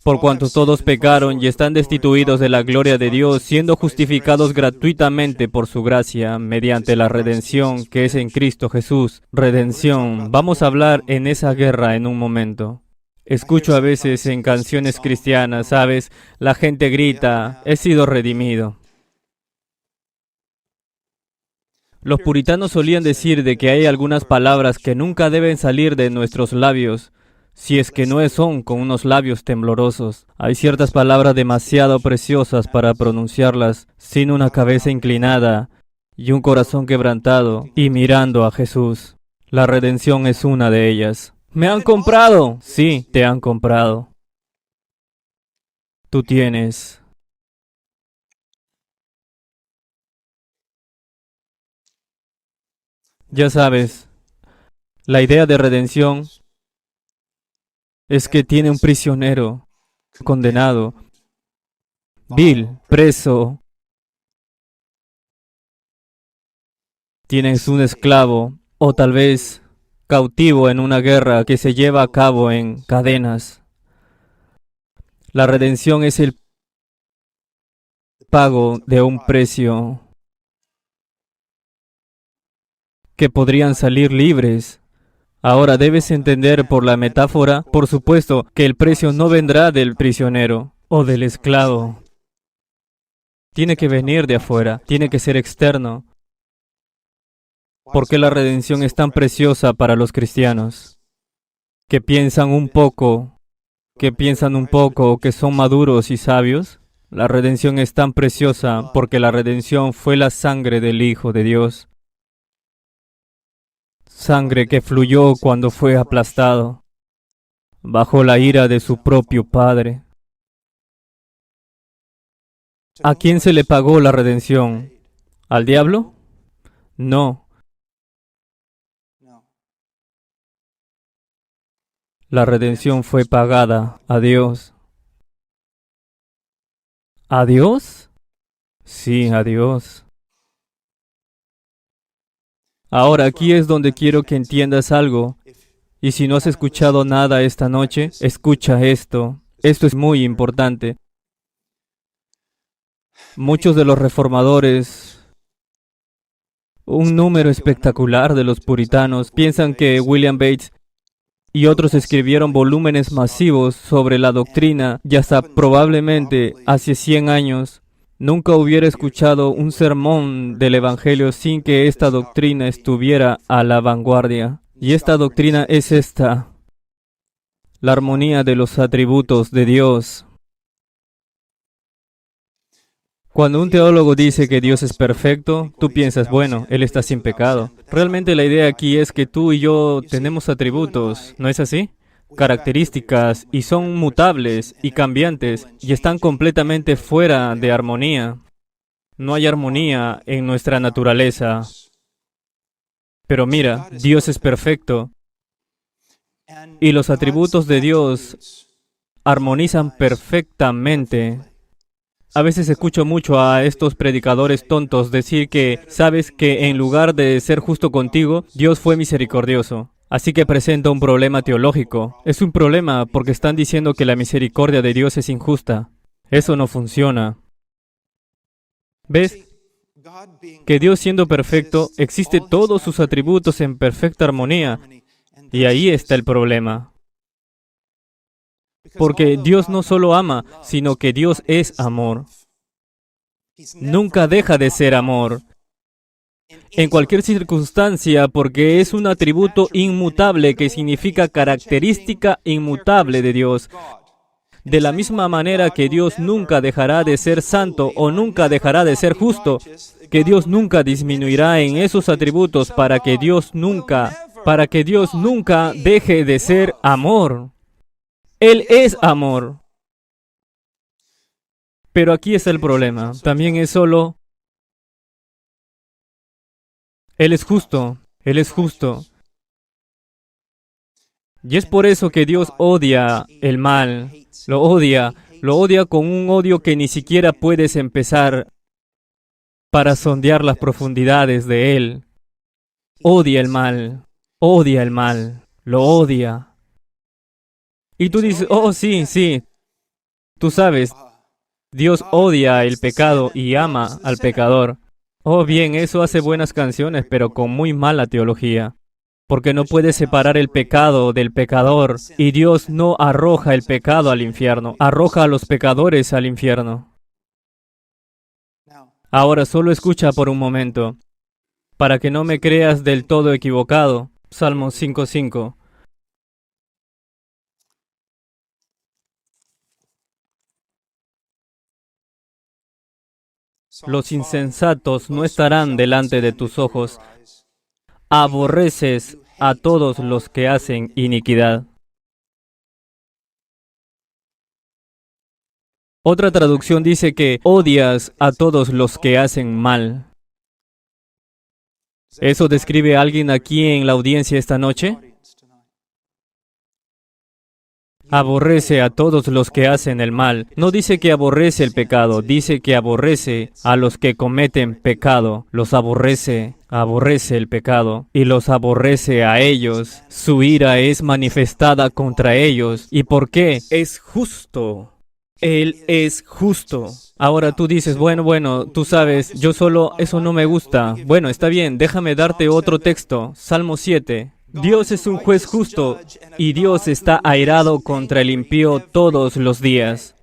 Speaker 1: Por cuanto todos pecaron y están destituidos de la gloria de Dios, siendo justificados gratuitamente por su gracia, mediante la redención que es en Cristo Jesús. Redención. Vamos a hablar en esa guerra en un momento. Escucho a veces en canciones cristianas, ¿sabes? La gente grita, he sido redimido. Los puritanos solían decir de que hay algunas palabras que nunca deben salir de nuestros labios, si es que no son con unos labios temblorosos. Hay ciertas palabras demasiado preciosas para pronunciarlas sin una cabeza inclinada y un corazón quebrantado y mirando a Jesús. La redención es una de ellas. ¿Me han comprado? Sí, te han comprado. Tú tienes. Ya sabes, la idea de redención es que tiene un prisionero, condenado, vil, preso. Tienes un esclavo, o tal vez cautivo en una guerra que se lleva a cabo en cadenas. La redención es el pago de un precio que podrían salir libres. Ahora debes entender por la metáfora, por supuesto, que el precio no vendrá del prisionero o del esclavo. Tiene que venir de afuera, tiene que ser externo. ¿Por qué la redención es tan preciosa para los cristianos? Que piensan un poco, o que son maduros y sabios. La redención es tan preciosa porque la redención fue la sangre del Hijo de Dios. Sangre que fluyó cuando fue aplastado bajo la ira de su propio Padre. ¿A quién se le pagó la redención? ¿Al diablo? No. La redención fue pagada a Dios. ¿A Dios? Sí, a Dios. Ahora aquí es donde quiero que entiendas algo. Y si no has escuchado nada esta noche, escucha esto. Esto es muy importante. Muchos de los reformadores, un número espectacular de los puritanos, piensan que William Bates y otros escribieron volúmenes masivos sobre la doctrina y hasta probablemente hace 100 años nunca hubiera escuchado un sermón del Evangelio sin que esta doctrina estuviera a la vanguardia. Y esta doctrina es esta: la armonía de los atributos de Dios. Cuando un teólogo dice que Dios es perfecto, tú piensas, bueno, Él está sin pecado. Realmente la idea aquí es que tú y yo tenemos atributos, ¿no es así? Características, y son mutables y cambiantes, y están completamente fuera de armonía. No hay armonía en nuestra naturaleza. Pero mira, Dios es perfecto, y los atributos de Dios armonizan perfectamente. A veces escucho mucho a estos predicadores tontos decir que, sabes que en lugar de ser justo contigo, Dios fue misericordioso. Así que presenta un problema teológico. Es un problema porque están diciendo que la misericordia de Dios es injusta. Eso no funciona. ¿Ves? Que Dios siendo perfecto, existe todos sus atributos en perfecta armonía. Y ahí está el problema. Porque Dios no solo ama, sino que Dios es amor. Nunca deja de ser amor. En cualquier circunstancia, porque es un atributo inmutable que significa característica inmutable de Dios. De la misma manera que Dios nunca dejará de ser santo o nunca dejará de ser justo, que Dios nunca disminuirá en esos atributos para que Dios nunca deje de ser amor. Él es amor. Pero aquí está el problema. También es solo... Él es justo. Él es justo. Y es por eso que Dios odia el mal. Lo odia con un odio que ni siquiera puedes empezar para sondear las profundidades de Él. Odia el mal. Odia el mal. Lo odia. Y tú dices, oh, sí, sí. Tú sabes, Dios odia el pecado y ama al pecador. Oh, bien, eso hace buenas canciones, pero con muy mala teología. Porque no puedes separar el pecado del pecador. Y Dios no arroja el pecado al infierno, arroja a los pecadores al infierno. Ahora solo escucha por un momento, para que no me creas del todo equivocado. Salmo 5:5. Los insensatos no estarán delante de tus ojos. Aborreces a todos los que hacen iniquidad. Otra traducción dice que odias a todos los que hacen mal. ¿Eso describe a alguien aquí en la audiencia esta noche? Aborrece a todos los que hacen el mal. No dice que aborrece el pecado, dice que aborrece a los que cometen pecado. Los aborrece, aborrece el pecado y los aborrece a ellos. Su ira es manifestada contra ellos. ¿Y por qué? Es justo. Él es justo. Ahora tú dices, bueno, tú sabes, eso no me gusta. Bueno, está bien, déjame darte otro texto. Salmo 7. Dios es un juez justo y Dios está airado contra el impío todos los días.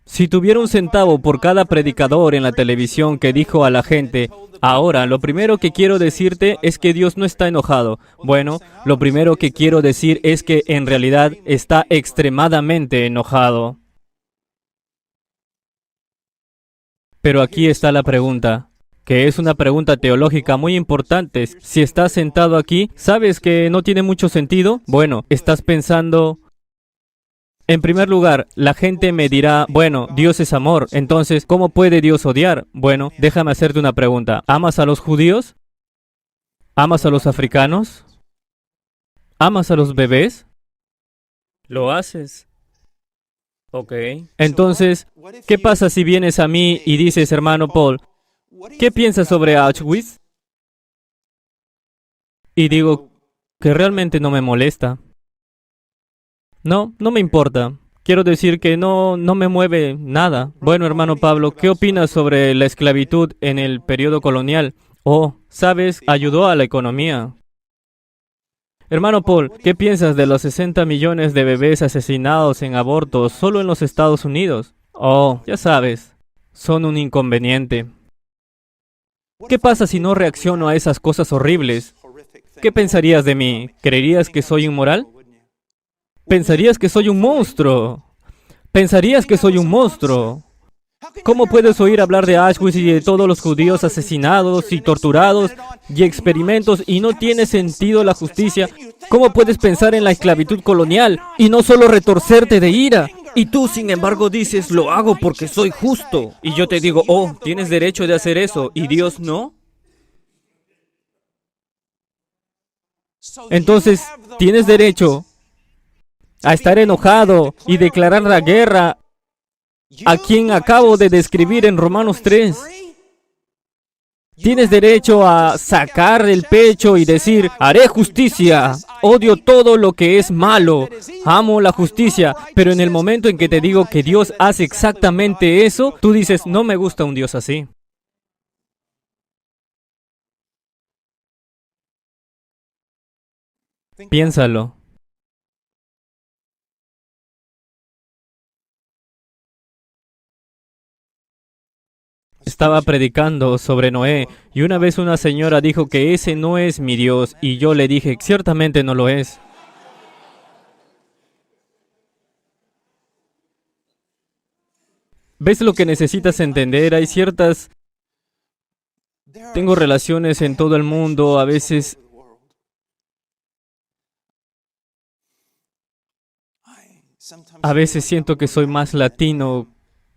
Speaker 1: Si tuviera un centavo por cada predicador en la televisión que dijo a la gente, ahora, lo primero que quiero decirte es que Dios no está enojado. Bueno, lo primero que quiero decir es que en realidad está extremadamente enojado. Pero aquí está la pregunta, que es una pregunta teológica muy importante. Si estás sentado aquí, ¿sabes que no tiene mucho sentido? Bueno, estás pensando... En primer lugar, la gente me dirá, bueno, Dios es amor, entonces, ¿cómo puede Dios odiar? Bueno, déjame hacerte una pregunta. ¿Amas a los judíos? ¿Amas a los africanos? ¿Amas a los bebés? ¿Lo haces? Ok. Entonces, ¿qué pasa si vienes a mí y dices, hermano Paul, ¿qué piensas sobre Auschwitz? Y digo que realmente no me molesta. No me importa. Quiero decir que no me mueve nada. Bueno, hermano Pablo, ¿qué opinas sobre la esclavitud en el periodo colonial? Oh, sabes, ayudó a la economía. Hermano Paul, ¿qué piensas de los 60 millones de bebés asesinados en abortos solo en los Estados Unidos? Oh, ya sabes, son un inconveniente. ¿Qué pasa si no reacciono a esas cosas horribles? ¿Qué pensarías de mí? ¿Creerías que soy inmoral? Pensarías que soy un monstruo. Pensarías que soy un monstruo. ¿Cómo puedes oír hablar de Auschwitz y de todos los judíos asesinados y torturados y experimentos y no tiene sentido la justicia? ¿Cómo puedes pensar en la esclavitud colonial y no solo retorcerte de ira? Y tú, sin embargo, dices, lo hago porque soy justo. Y yo te digo, oh, tienes derecho de hacer eso, ¿y Dios no? Entonces, tienes derecho a estar enojado y declarar la guerra a quien acabo de describir en Romanos 3. Tienes derecho a sacar el pecho y decir, haré justicia, odio todo lo que es malo, amo la justicia, pero en el momento en que te digo que Dios hace exactamente eso, tú dices, no me gusta un Dios así. Piénsalo. Estaba predicando sobre Noé y una vez una señora dijo que ese no es mi Dios y yo le dije, ciertamente no lo es. ¿Ves lo que necesitas entender? Hay ciertas... Tengo relaciones en todo el mundo, a veces siento que soy más latino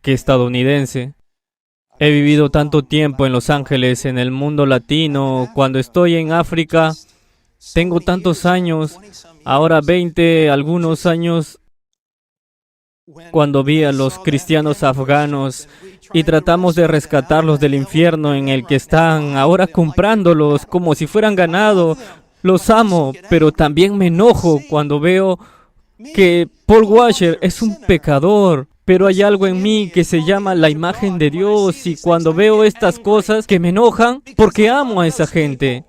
Speaker 1: que estadounidense. He vivido tanto tiempo en Los Ángeles, en el mundo latino. Cuando estoy en África, tengo tantos años, ahora 20, algunos años, cuando vi a los cristianos afganos y tratamos de rescatarlos del infierno en el que están, ahora comprándolos como si fueran ganado. Los amo, pero también me enojo cuando veo que Paul Washer es un pecador. Pero hay algo en mí que se llama la imagen de Dios y cuando veo estas cosas que me enojan porque amo a esa gente.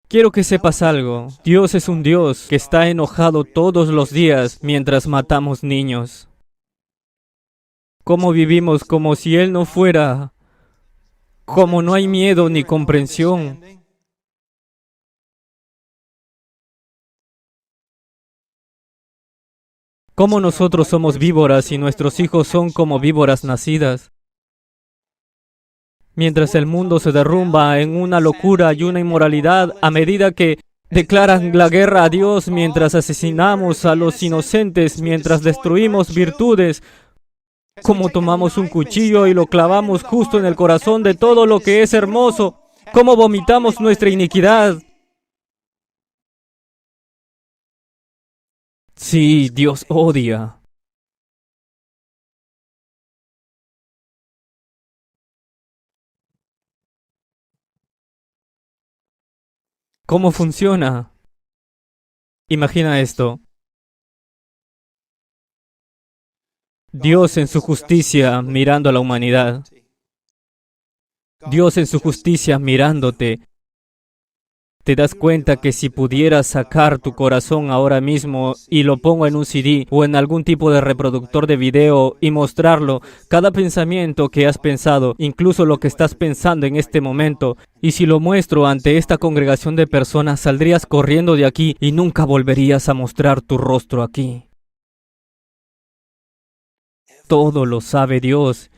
Speaker 1: Quiero que sepas algo. Dios es un Dios que está enojado todos los días mientras matamos niños. ¿Cómo vivimos como si Él no fuera? Como no hay miedo ni comprensión. ¿Cómo nosotros somos víboras y nuestros hijos son como víboras nacidas? Mientras el mundo se derrumba en una locura y una inmoralidad a medida que declaran la guerra a Dios, mientras asesinamos a los inocentes, mientras destruimos virtudes, como tomamos un cuchillo y lo clavamos justo en el corazón de todo lo que es hermoso, cómo vomitamos nuestra iniquidad. Sí, Dios odia. ¿Cómo funciona? Imagina esto. Dios en su justicia mirando a la humanidad. Dios en su justicia mirándote. Te das cuenta que si pudieras sacar tu corazón ahora mismo y lo pongo en un CD o en algún tipo de reproductor de video y mostrarlo, cada pensamiento que has pensado, incluso lo que estás pensando en este momento, y si lo muestro ante esta congregación de personas, saldrías corriendo de aquí y nunca volverías a mostrar tu rostro aquí. Todo lo sabe Dios.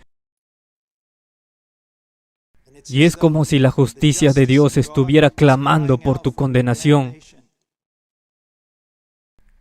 Speaker 1: Y es como si la justicia de Dios estuviera clamando por tu condenación.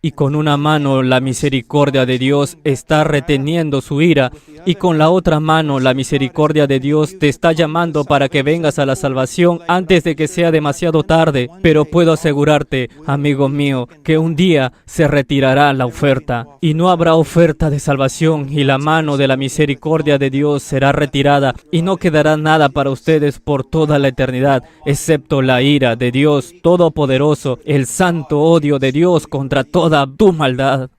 Speaker 1: Y con una mano la misericordia de Dios está reteniendo su ira, y con la otra mano la misericordia de Dios te está llamando para que vengas a la salvación antes de que sea demasiado tarde. Pero puedo asegurarte, amigo mío, que un día se retirará la oferta, y no habrá oferta de salvación, y la mano de la misericordia de Dios será retirada, y no quedará nada para ustedes por toda la eternidad, excepto la ira de Dios Todopoderoso, el santo odio de Dios contra toda tu maldad.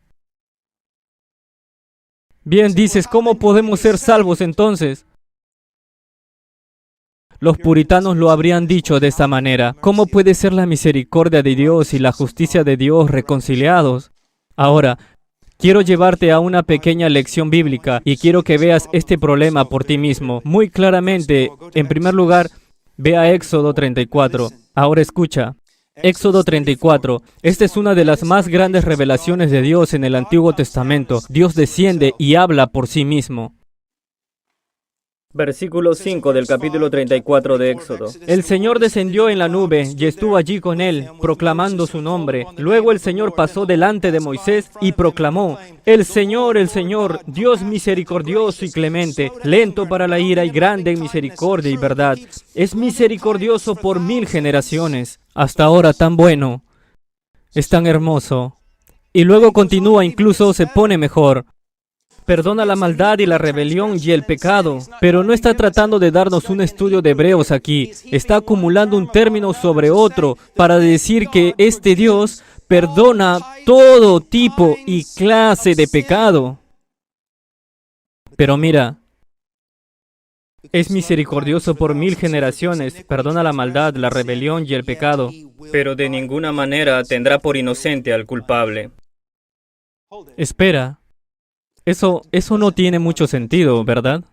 Speaker 1: Bien, dices, ¿cómo podemos ser salvos entonces? Los puritanos lo habrían dicho de esta manera. ¿Cómo puede ser la misericordia de Dios y la justicia de Dios reconciliados? Ahora, quiero llevarte a una pequeña lección bíblica y quiero que veas este problema por ti mismo. Muy claramente, en primer lugar, ve a Éxodo 34. Ahora escucha. Éxodo 34. Esta es una de las más grandes revelaciones de Dios en el Antiguo Testamento. Dios desciende y habla por sí mismo. Versículo 5 del capítulo 34 de Éxodo. El Señor descendió en la nube y estuvo allí con él, proclamando su nombre. Luego el Señor pasó delante de Moisés y proclamó, el Señor, Dios misericordioso y clemente, lento para la ira y grande en misericordia y verdad. Es misericordioso por 1000 generaciones. Hasta ahora tan bueno, es tan hermoso. Y luego continúa, incluso se pone mejor. perdona la maldad y la rebelión y el pecado. Pero no está tratando de darnos un estudio de Hebreos aquí. Está acumulando un término sobre otro para decir que este Dios perdona todo tipo y clase de pecado. Pero mira, es misericordioso por 1000 generaciones, perdona la maldad, la rebelión y el pecado, pero de ninguna manera tendrá por inocente al culpable. Espera, eso no tiene mucho sentido, ¿verdad?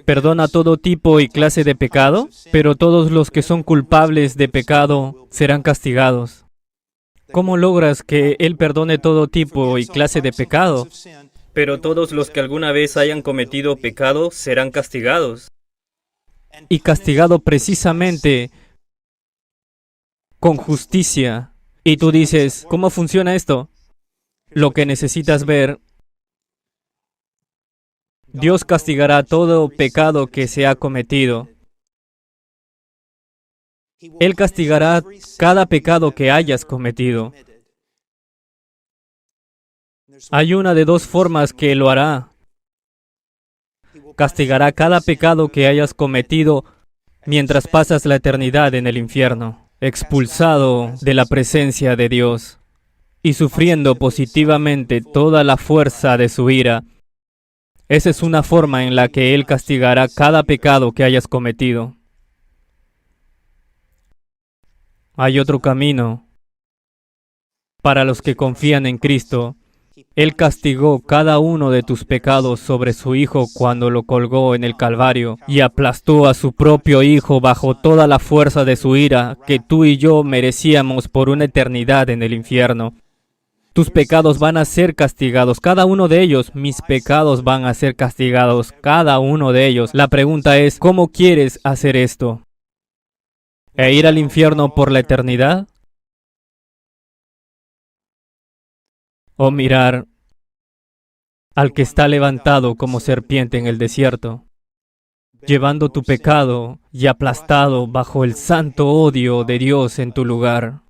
Speaker 1: Perdona todo tipo y clase de pecado, pero todos los que son culpables de pecado serán castigados. ¿Cómo logras que Él perdone todo tipo y clase de pecado? Pero todos los que alguna vez hayan cometido pecado serán castigados. Y castigado precisamente con justicia. Y tú dices, ¿cómo funciona esto? Lo que necesitas ver, Dios castigará todo pecado que se ha cometido. Él castigará cada pecado que hayas cometido. Hay una de dos formas que lo hará. Castigará cada pecado que hayas cometido mientras pasas la eternidad en el infierno, expulsado de la presencia de Dios y sufriendo positivamente toda la fuerza de su ira. Esa es una forma en la que Él castigará cada pecado que hayas cometido. Hay otro camino. Para los que confían en Cristo, Él castigó cada uno de tus pecados sobre su Hijo cuando lo colgó en el Calvario y aplastó a su propio Hijo bajo toda la fuerza de su ira que tú y yo merecíamos por una eternidad en el infierno. Tus pecados van a ser castigados, cada uno de ellos. Mis pecados van a ser castigados, cada uno de ellos. La pregunta es, ¿cómo quieres hacer esto? ¿E ir al infierno por la eternidad? ¿O mirar al que está levantado como serpiente en el desierto, llevando tu pecado y aplastado bajo el santo odio de Dios en tu lugar?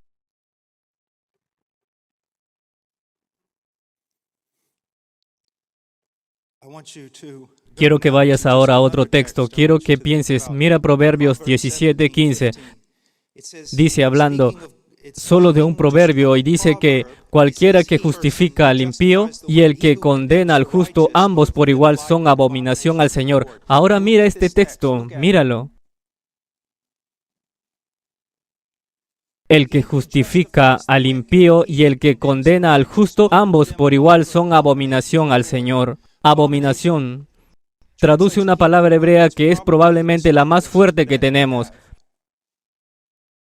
Speaker 1: Quiero que vayas ahora a otro texto. Quiero que pienses, mira Proverbios 17:15. Dice, hablando solo de un proverbio, y dice que cualquiera que justifica al impío y el que condena al justo, ambos por igual son abominación al Señor. Ahora mira este texto, míralo. El que justifica al impío y el que condena al justo, ambos por igual son abominación al Señor. Abominación traduce una palabra hebrea que es probablemente la más fuerte que tenemos.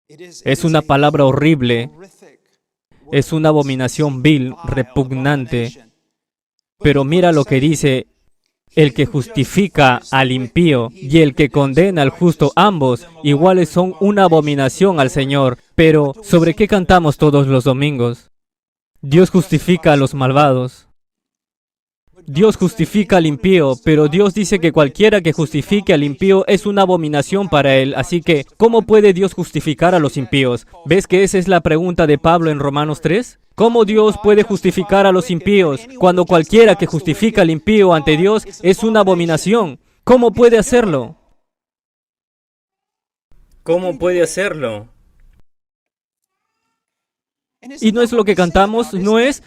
Speaker 1: Es una palabra horrible. Es una abominación vil, repugnante. Pero mira lo que dice: el que justifica al impío y el que condena al justo, ambos iguales son una abominación al Señor. Pero, ¿sobre qué cantamos todos los domingos? Dios justifica a los malvados. Dios justifica al impío, pero Dios dice que cualquiera que justifique al impío es una abominación para Él. Así que, ¿cómo puede Dios justificar a los impíos? ¿Ves que esa es la pregunta de Pablo en Romanos 3? ¿Cómo Dios puede justificar a los impíos cuando cualquiera que justifica al impío ante Dios es una abominación? ¿Cómo puede hacerlo? ¿Cómo puede hacerlo? ¿Y no es lo que cantamos? ¿No es?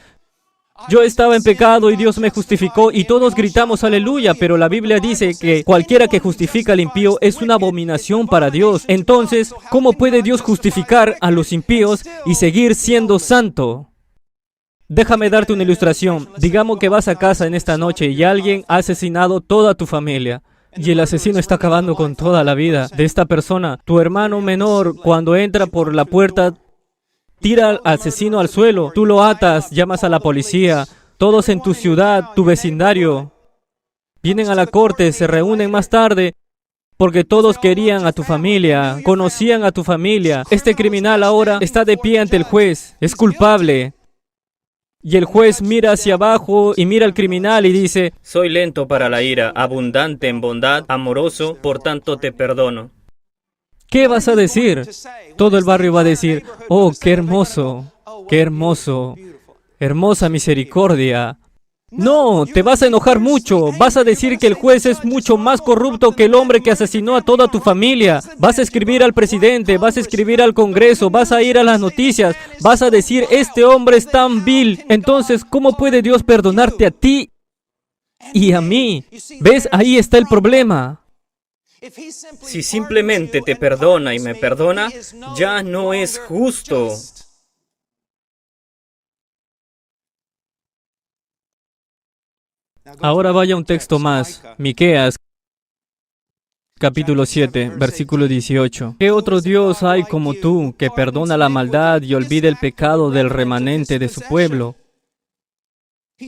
Speaker 1: Yo estaba en pecado y Dios me justificó, y todos gritamos aleluya, pero la Biblia dice que cualquiera que justifica al impío es una abominación para Dios. Entonces, ¿cómo puede Dios justificar a los impíos y seguir siendo santo? Déjame darte una ilustración. Digamos que vas a casa en esta noche y alguien ha asesinado toda tu familia. Y el asesino está acabando con toda la vida de esta persona. Tu hermano menor, cuando entra por la puerta, tira al asesino al suelo, tú lo atas, llamas a la policía, todos en tu ciudad, tu vecindario, vienen a la corte, se reúnen más tarde, porque todos querían a tu familia, conocían a tu familia. Este criminal ahora está de pie ante el juez, es culpable. Y el juez mira hacia abajo y mira al criminal y dice: soy lento para la ira, abundante en bondad, amoroso, por tanto te perdono. ¿Qué vas a decir? Todo el barrio va a decir: oh, qué hermoso, hermosa misericordia. No, te vas a enojar mucho. Vas a decir que el juez es mucho más corrupto que el hombre que asesinó a toda tu familia. Vas a escribir al presidente, vas a escribir al Congreso, vas a ir a las noticias, vas a decir, este hombre es tan vil. Entonces, ¿cómo puede Dios perdonarte a ti y a mí? ¿Ves? Ahí está el problema. Si simplemente te perdona y me perdona, ya no es justo. Ahora vaya un texto más, Miqueas, capítulo 7, versículo 18. ¿Qué otro Dios hay como tú, que perdona la maldad y olvida el pecado del remanente de su pueblo?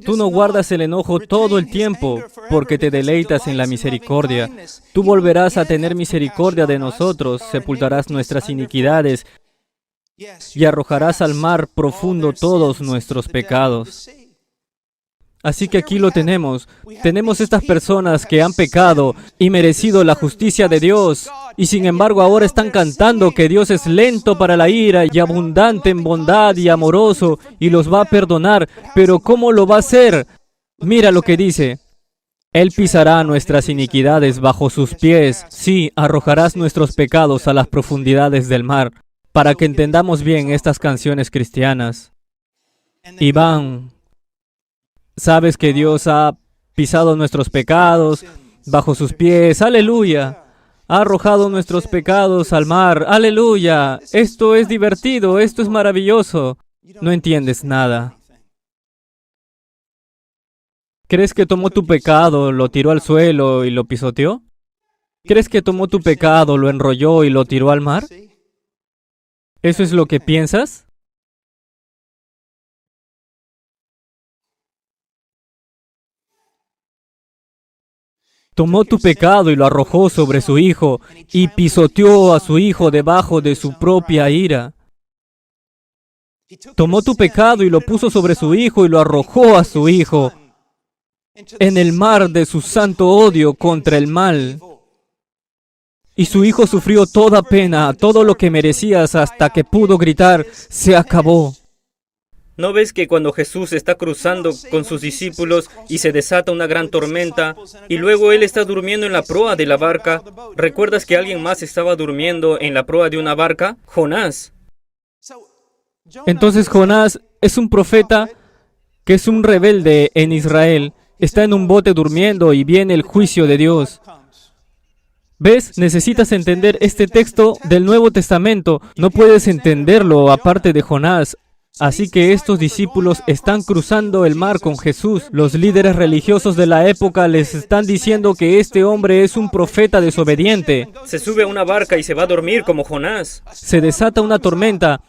Speaker 1: Tú no guardas el enojo todo el tiempo, porque te deleitas en la misericordia. Tú volverás a tener misericordia de nosotros, sepultarás nuestras iniquidades y arrojarás al mar profundo todos nuestros pecados. Así que aquí lo tenemos. Tenemos estas personas que han pecado y merecido la justicia de Dios. Y sin embargo ahora están cantando que Dios es lento para la ira y abundante en bondad y amoroso y los va a perdonar. Pero ¿cómo lo va a hacer? Mira lo que dice. Él pisará nuestras iniquidades bajo sus pies. Sí, arrojarás nuestros pecados a las profundidades del mar. Para que entendamos bien estas canciones cristianas. Iván, sabes que Dios ha pisado nuestros pecados bajo sus pies. ¡Aleluya! Ha arrojado nuestros pecados al mar. ¡Aleluya! Esto es divertido, esto es maravilloso. No entiendes nada. ¿Crees que tomó tu pecado, lo tiró al suelo y lo pisoteó? ¿Crees que tomó tu pecado, lo enrolló y lo tiró al mar? ¿Eso es lo que piensas? Tomó tu pecado y lo arrojó sobre su hijo, y pisoteó a su hijo debajo de su propia ira. Tomó tu pecado y lo puso sobre su hijo y lo arrojó a su hijo en el mar de su santo odio contra el mal. Y su hijo sufrió toda pena, todo lo que merecías hasta que pudo gritar, se acabó. ¿No ves que cuando Jesús está cruzando con sus discípulos y se desata una gran tormenta y luego Él está durmiendo en la proa de la barca? ¿Recuerdas que alguien más estaba durmiendo en la proa de una barca? Jonás. Entonces Jonás es un profeta que es un rebelde en Israel. Está en un bote durmiendo y viene el juicio de Dios. ¿Ves? Necesitas entender este texto del Nuevo Testamento. No puedes entenderlo aparte de Jonás. Así que estos discípulos están cruzando el mar con Jesús. Los líderes religiosos de la época les están diciendo que este hombre es un profeta desobediente. Se sube a una barca y se va a dormir como Jonás. Se desata una tormenta.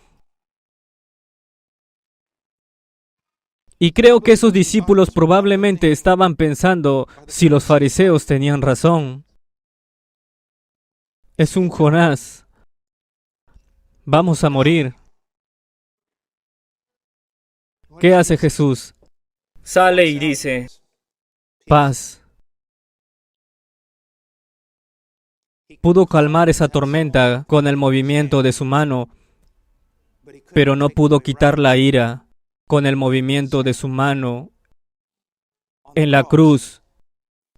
Speaker 1: Y creo que esos discípulos probablemente estaban pensando si los fariseos tenían razón. Es un Jonás. Vamos a morir. ¿Qué hace Jesús? Sale y dice, paz. Pudo calmar esa tormenta con el movimiento de su mano, pero no pudo quitar la ira con el movimiento de su mano. En la cruz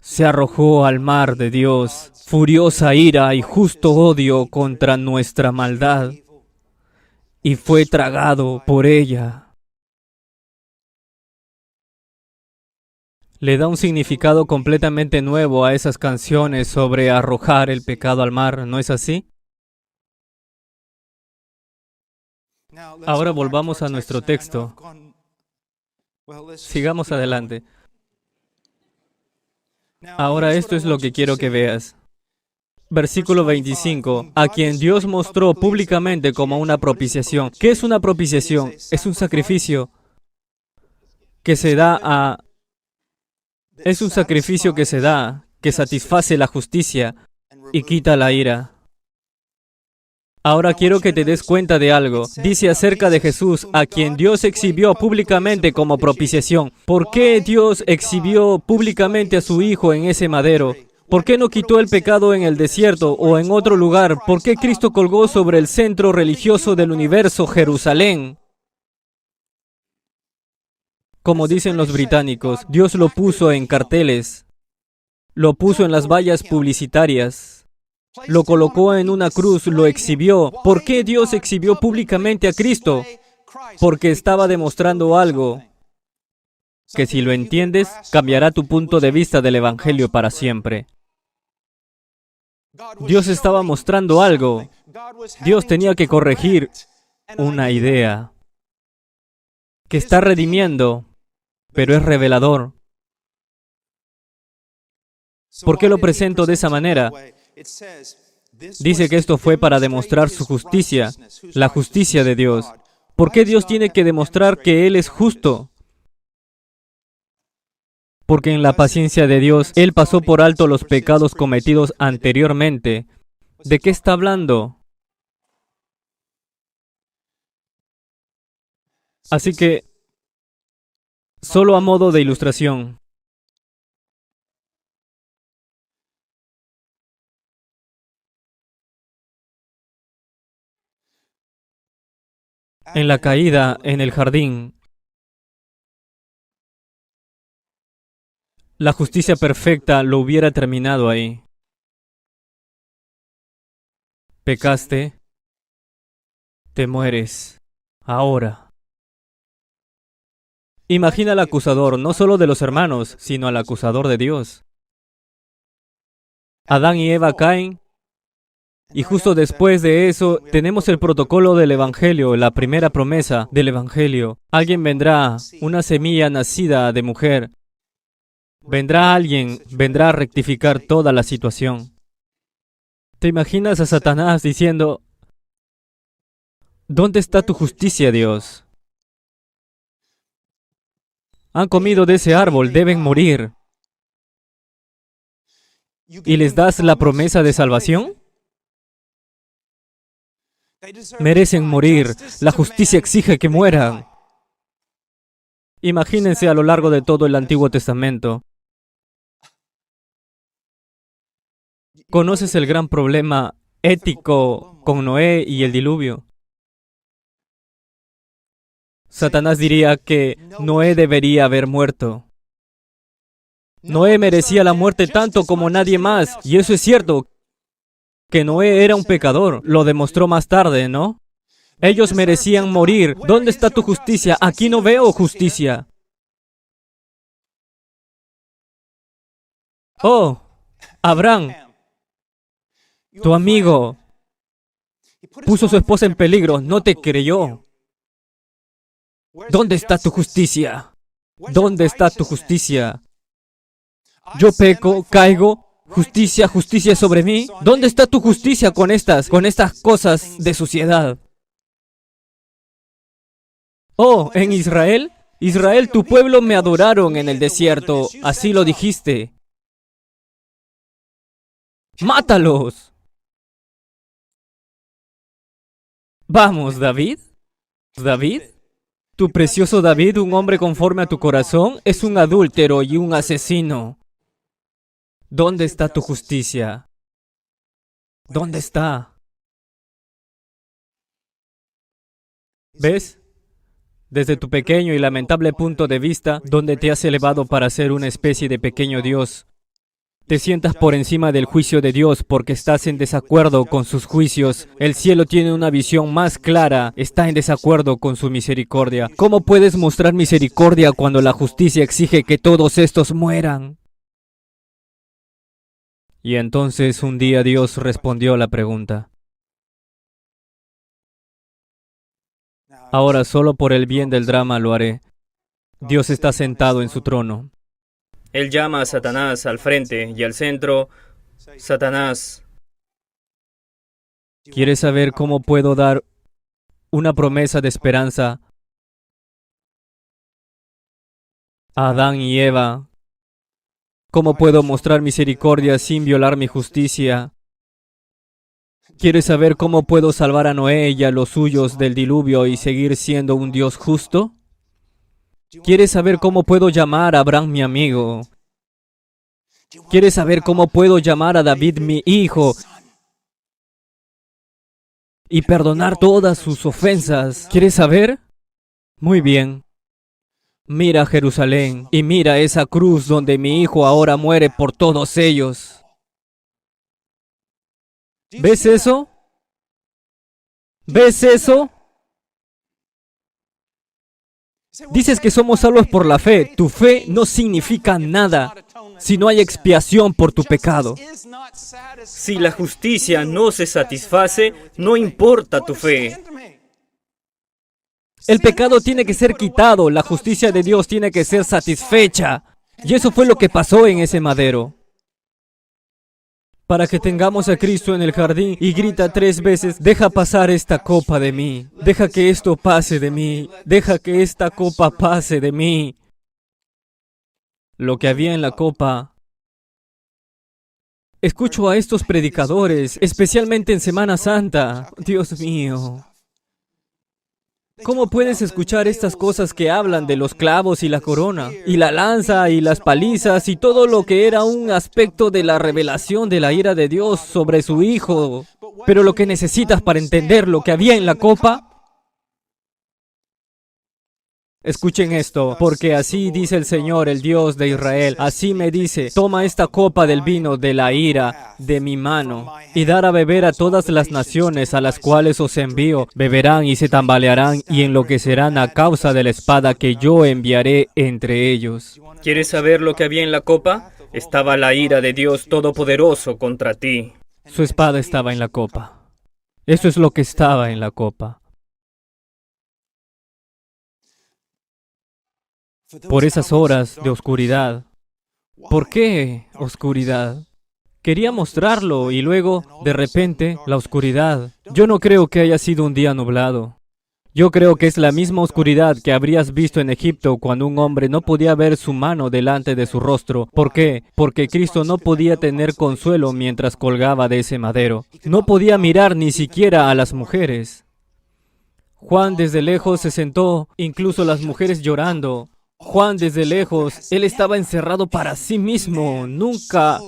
Speaker 1: se arrojó al mar de Dios, furiosa ira y justo odio contra nuestra maldad, y fue tragado por ella. Le da un significado completamente nuevo a esas canciones sobre arrojar el pecado al mar, ¿no es así? Ahora volvamos a nuestro texto. Sigamos adelante. Ahora esto es lo que quiero que veas. Versículo 25. A quien Dios mostró públicamente como una propiciación. ¿Qué es una propiciación? Es un sacrificio que se da a... Es un sacrificio que se da, que satisface la justicia y quita la ira. Ahora quiero que te des cuenta de algo. Dice acerca de Jesús, a quien Dios exhibió públicamente como propiciación. ¿Por qué Dios exhibió públicamente a su Hijo en ese madero? ¿Por qué no quitó el pecado en el desierto o en otro lugar? ¿Por qué Cristo colgó sobre el centro religioso del universo, Jerusalén? Como dicen los británicos, Dios lo puso en carteles, lo puso en las vallas publicitarias, lo colocó en una cruz, lo exhibió. ¿Por qué Dios exhibió públicamente a Cristo? Porque estaba demostrando algo que, si lo entiendes, cambiará tu punto de vista del Evangelio para siempre. Dios estaba mostrando algo. Dios tenía que corregir una idea que está redimiendo, pero es revelador. ¿Por qué lo presento de esa manera? Dice que esto fue para demostrar su justicia, la justicia de Dios. ¿Por qué Dios tiene que demostrar que Él es justo? Porque en la paciencia de Dios, Él pasó por alto los pecados cometidos anteriormente. ¿De qué está hablando? Así que, solo a modo de ilustración, en la caída en el jardín, la justicia perfecta lo hubiera terminado ahí. Pecaste, te mueres, ahora. Imagina al acusador, no solo de los hermanos, sino al acusador de Dios. Adán y Eva caen, y justo después de eso tenemos el protocolo del Evangelio, la primera promesa del Evangelio. Alguien vendrá, una semilla nacida de mujer. Vendrá alguien, vendrá a rectificar toda la situación. ¿Te imaginas a Satanás diciendo: ¿dónde está tu justicia, Dios? Han comido de ese árbol, deben morir. ¿Y les das la promesa de salvación? Merecen morir. La justicia exige que mueran. Imagínense a lo largo de todo el Antiguo Testamento. ¿Conoces el gran problema ético con Noé y el diluvio? Satanás diría que Noé debería haber muerto. Noé merecía la muerte tanto como nadie más, y eso es cierto, que Noé era un pecador, lo demostró más tarde, ¿no? Ellos merecían morir. ¿Dónde está tu justicia? Aquí no veo justicia. Oh, Abraham, tu amigo, puso a su esposa en peligro, no te creyó. ¿Dónde está tu justicia? ¿Dónde está tu justicia? Yo peco, caigo, justicia, justicia sobre mí. ¿Dónde está tu justicia con estas cosas de suciedad? Oh, en Israel, Israel, tu pueblo me adoraron en el desierto, así lo dijiste. ¡Mátalos! Vamos, David. David, tu precioso David, un hombre conforme a tu corazón, es un adúltero y un asesino. ¿Dónde está tu justicia? ¿Dónde está? ¿Ves? Desde tu pequeño y lamentable punto de vista, donde te has elevado para ser una especie de pequeño Dios, te sientas por encima del juicio de Dios porque estás en desacuerdo con sus juicios. El cielo tiene una visión más clara, está en desacuerdo con su misericordia. ¿Cómo puedes mostrar misericordia cuando la justicia exige que todos estos mueran? Y entonces un día Dios respondió la pregunta. Ahora solo por el bien del drama lo haré. Dios está sentado en su trono. Él llama a Satanás al frente y al centro. Satanás, ¿quieres saber cómo puedo dar una promesa de esperanza a Adán y Eva? ¿Cómo puedo mostrar misericordia sin violar mi justicia? ¿Quieres saber cómo puedo salvar a Noé y a los suyos del diluvio y seguir siendo un Dios justo? ¿Quieres saber cómo puedo llamar a Abraham mi amigo? ¿Quieres saber cómo puedo llamar a David mi hijo y perdonar todas sus ofensas? ¿Quieres saber? Muy bien. Mira Jerusalén y mira esa cruz donde mi hijo ahora muere por todos ellos. ¿Ves eso? ¿Ves eso? Dices que somos salvos por la fe. Tu fe no significa nada si no hay expiación por tu pecado.
Speaker 2: Si la justicia no se satisface, no importa tu fe.
Speaker 1: El pecado tiene que ser quitado, la justicia de Dios tiene que ser satisfecha. Y eso fue lo que pasó en ese madero. Para que tengamos a Cristo en el jardín y grita 3 veces, deja pasar esta copa de mí, deja que esto pase de mí, deja que esta copa pase de mí. Lo que había en la copa. Escucho a estos predicadores, especialmente en Semana Santa. Dios mío. ¿Cómo puedes escuchar estas cosas que hablan de los clavos y la corona, y la lanza y las palizas y todo lo que era un aspecto de la revelación de la ira de Dios sobre su Hijo? Pero lo que necesitas para entender lo que había en la copa. Escuchen esto, porque así dice el Señor, el Dios de Israel, así me dice, toma esta copa del vino de la ira de mi mano, y dar a beber a todas las naciones a las cuales os envío, beberán y se tambalearán y enloquecerán a causa de la espada que yo enviaré entre ellos.
Speaker 2: ¿Quieres saber lo que había en la copa? Estaba la ira de Dios Todopoderoso contra ti.
Speaker 1: Su espada estaba en la copa. Eso es lo que estaba en la copa. Por esas horas de oscuridad. ¿Por qué oscuridad? Quería mostrarlo y luego, de repente, la oscuridad. Yo no creo que haya sido un día nublado. Yo creo que es la misma oscuridad que habrías visto en Egipto cuando un hombre no podía ver su mano delante de su rostro. ¿Por qué? Porque Cristo no podía tener consuelo mientras colgaba de ese madero. No podía mirar ni siquiera a las mujeres. Juan desde lejos se sentó, incluso las mujeres llorando. Juan desde lejos, él estaba encerrado para sí mismo. Nunca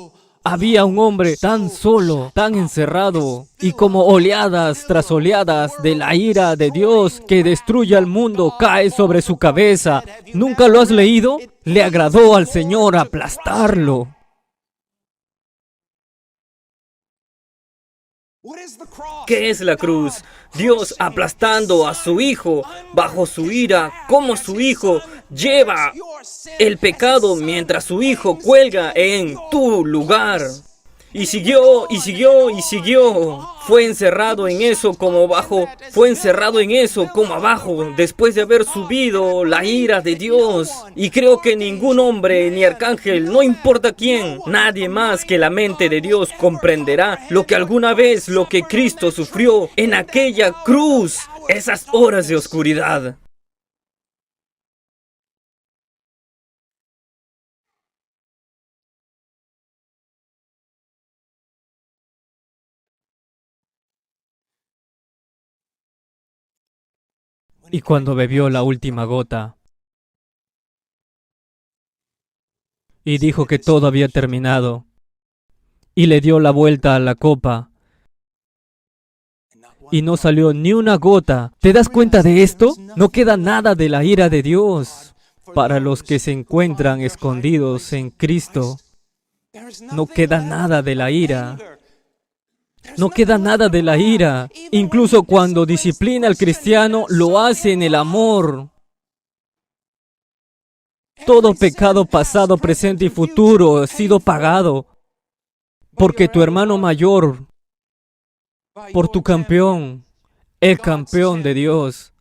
Speaker 1: había un hombre tan solo, tan encerrado, y como oleadas tras oleadas de la ira de Dios que destruye al mundo cae sobre su cabeza. ¿Nunca lo has leído? Le agradó al Señor aplastarlo.
Speaker 2: ¿Qué es la cruz? Dios aplastando a su Hijo bajo su ira, como su Hijo lleva el pecado mientras su Hijo cuelga en tu lugar. Y siguió, y siguió, y siguió. Fue encerrado en eso como abajo. Fue encerrado en eso como abajo, después de haber subido la ira de Dios. Y creo que ningún hombre ni arcángel, no importa quién, nadie más que la mente de Dios comprenderá lo que alguna vez, lo que Cristo sufrió en aquella cruz, esas horas de oscuridad.
Speaker 1: Y cuando bebió la última gota y dijo que todo había terminado, y le dio la vuelta a la copa, y no salió ni una gota. ¿Te das cuenta de esto? No queda nada de la ira de Dios para los que se encuentran escondidos en Cristo. No queda nada de la ira. No queda nada de la ira. Incluso cuando disciplina al cristiano, lo hace en el amor. Todo pecado pasado, presente y futuro ha sido pagado. Porque tu hermano mayor, por tu campeón, el campeón de Dios,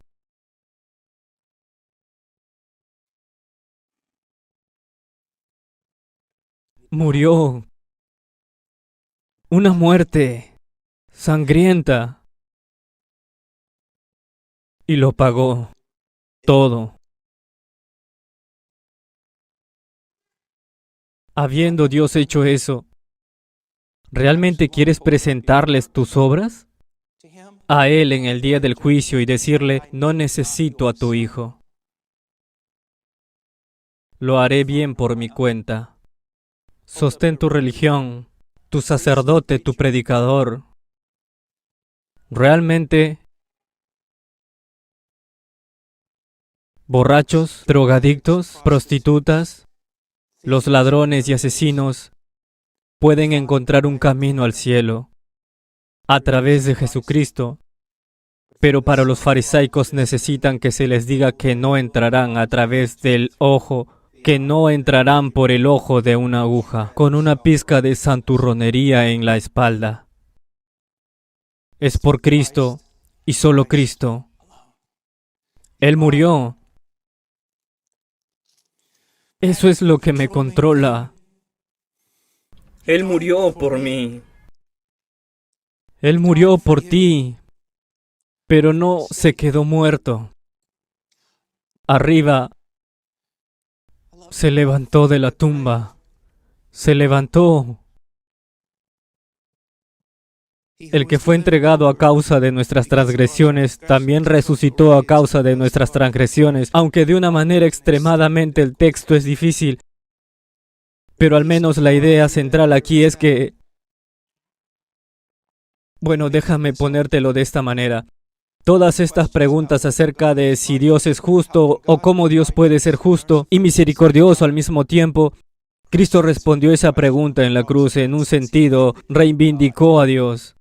Speaker 1: murió. Una muerte sangrienta. Y lo pagó todo. Habiendo Dios hecho eso, ¿realmente quieres presentarles tus obras a Él en el día del juicio y decirle, no necesito a tu hijo? Lo haré bien por mi cuenta. Sostén tu religión, tu sacerdote, tu predicador. ¿Realmente borrachos, drogadictos, prostitutas, los ladrones y asesinos pueden encontrar un camino al cielo a través de Jesucristo, pero para los farisaicos necesitan que se les diga que no entrarán a través del ojo, que no entrarán por el ojo de una aguja, con una pizca de santurronería en la espalda. Es por Cristo y solo Cristo. Él murió. Eso es lo que me controla.
Speaker 2: Él murió por mí.
Speaker 1: Él murió por ti, pero no se quedó muerto. Arriba, se levantó de la tumba. Se levantó. El que fue entregado a causa de nuestras transgresiones, también resucitó a causa de nuestras transgresiones, aunque de una manera extremadamente el texto es difícil. Pero al menos la idea central aquí es que... Bueno, déjame ponértelo de esta manera. Todas estas preguntas acerca de si Dios es justo o cómo Dios puede ser justo y misericordioso al mismo tiempo, Cristo respondió esa pregunta en la cruz en un sentido, reivindicó a Dios.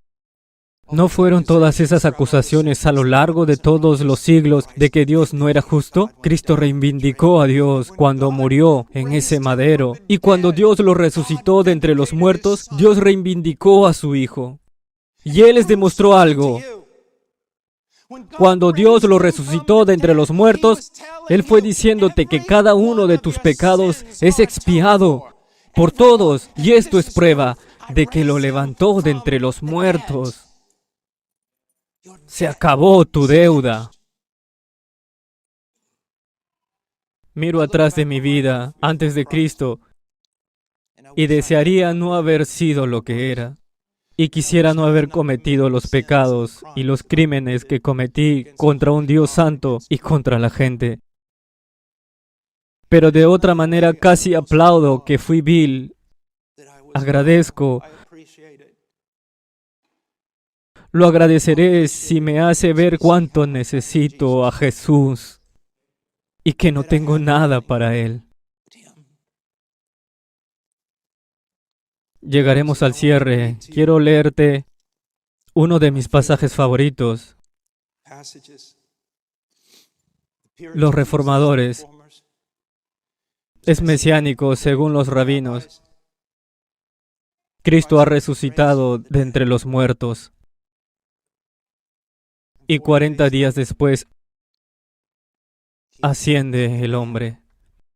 Speaker 1: ¿No fueron todas esas acusaciones a lo largo de todos los siglos de que Dios no era justo? Cristo reivindicó a Dios cuando murió en ese madero. Y cuando Dios lo resucitó de entre los muertos, Dios reivindicó a su Hijo. Y Él les demostró algo. Cuando Dios lo resucitó de entre los muertos, Él fue diciéndote que cada uno de tus pecados es expiado por todos. Y esto es prueba de que lo levantó de entre los muertos. Se acabó tu deuda. Miro atrás de mi vida antes de Cristo y desearía no haber sido lo que era. Y quisiera no haber cometido los pecados y los crímenes que cometí contra un Dios santo y contra la gente. Pero de otra manera casi aplaudo que fui vil. Agradezco. Lo agradeceré si me hace ver cuánto necesito a Jesús y que no tengo nada para Él. Llegaremos al cierre. Quiero leerte uno de mis pasajes favoritos. Los reformadores. Es mesiánico según los rabinos. Cristo ha resucitado de entre los muertos. Y 40 días después asciende el hombre.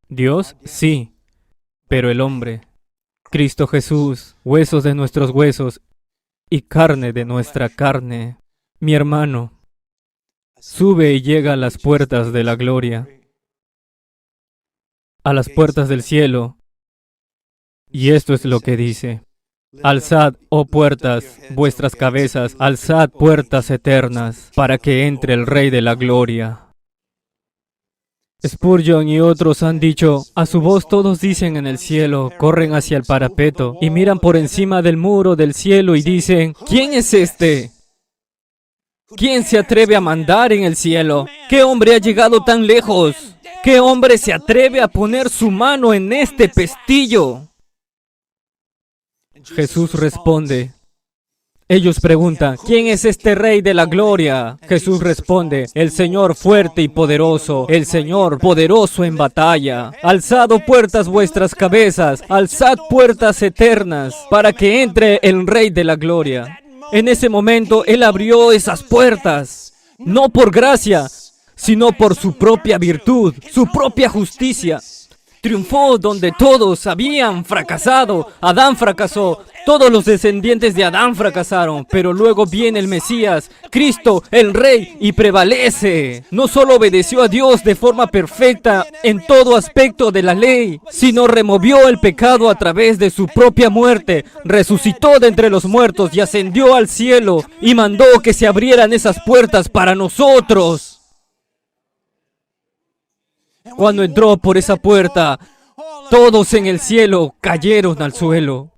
Speaker 1: Dios, sí, pero el hombre. Cristo Jesús, huesos de nuestros huesos y carne de nuestra carne. Mi hermano, sube y llega a las puertas de la gloria, a las puertas del cielo. Y esto es lo que dice. Alzad, oh puertas, vuestras cabezas, alzad puertas eternas, para que entre el Rey de la Gloria. Spurgeon y otros han dicho, a su voz todos dicen en el cielo, corren hacia el parapeto y miran por encima del muro del cielo y dicen, ¿quién es este? ¿Quién se atreve a mandar en el cielo? ¿Qué hombre ha llegado tan lejos? ¿Qué hombre se atreve a poner su mano en este pestillo? Jesús responde. Ellos preguntan, ¿quién es este Rey de la Gloria? Jesús responde, el Señor fuerte y poderoso, el Señor poderoso en batalla. Alzad puertas vuestras cabezas, alzad puertas eternas, para que entre el Rey de la Gloria. En ese momento Él abrió esas puertas, no por gracia, sino por su propia virtud, su propia justicia. Triunfó donde todos habían fracasado. Adán fracasó. Todos los descendientes de Adán fracasaron. Pero luego viene el Mesías, Cristo, el Rey, y prevalece. No solo obedeció a Dios de forma perfecta en todo aspecto de la ley, sino removió el pecado a través de su propia muerte. Resucitó de entre los muertos y ascendió al cielo y mandó que se abrieran esas puertas para nosotros. Cuando entró por esa puerta, todos en el cielo cayeron al suelo.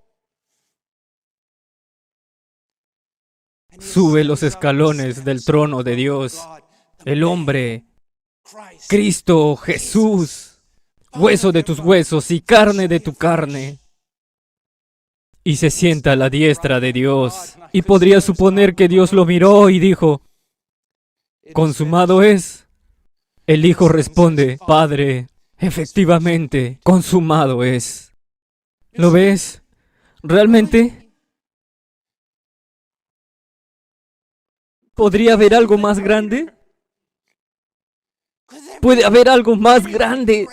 Speaker 1: Sube los escalones del trono de Dios. El hombre Cristo Jesús, hueso de tus huesos y carne de tu carne. Y se sienta a la diestra de Dios. Y podría suponer que Dios lo miró y dijo, consumado es. El Hijo responde, Padre, efectivamente, consumado es. ¿Lo ves? ¿Realmente? ¿Podría haber algo más grande? ¿Puede haber algo más grande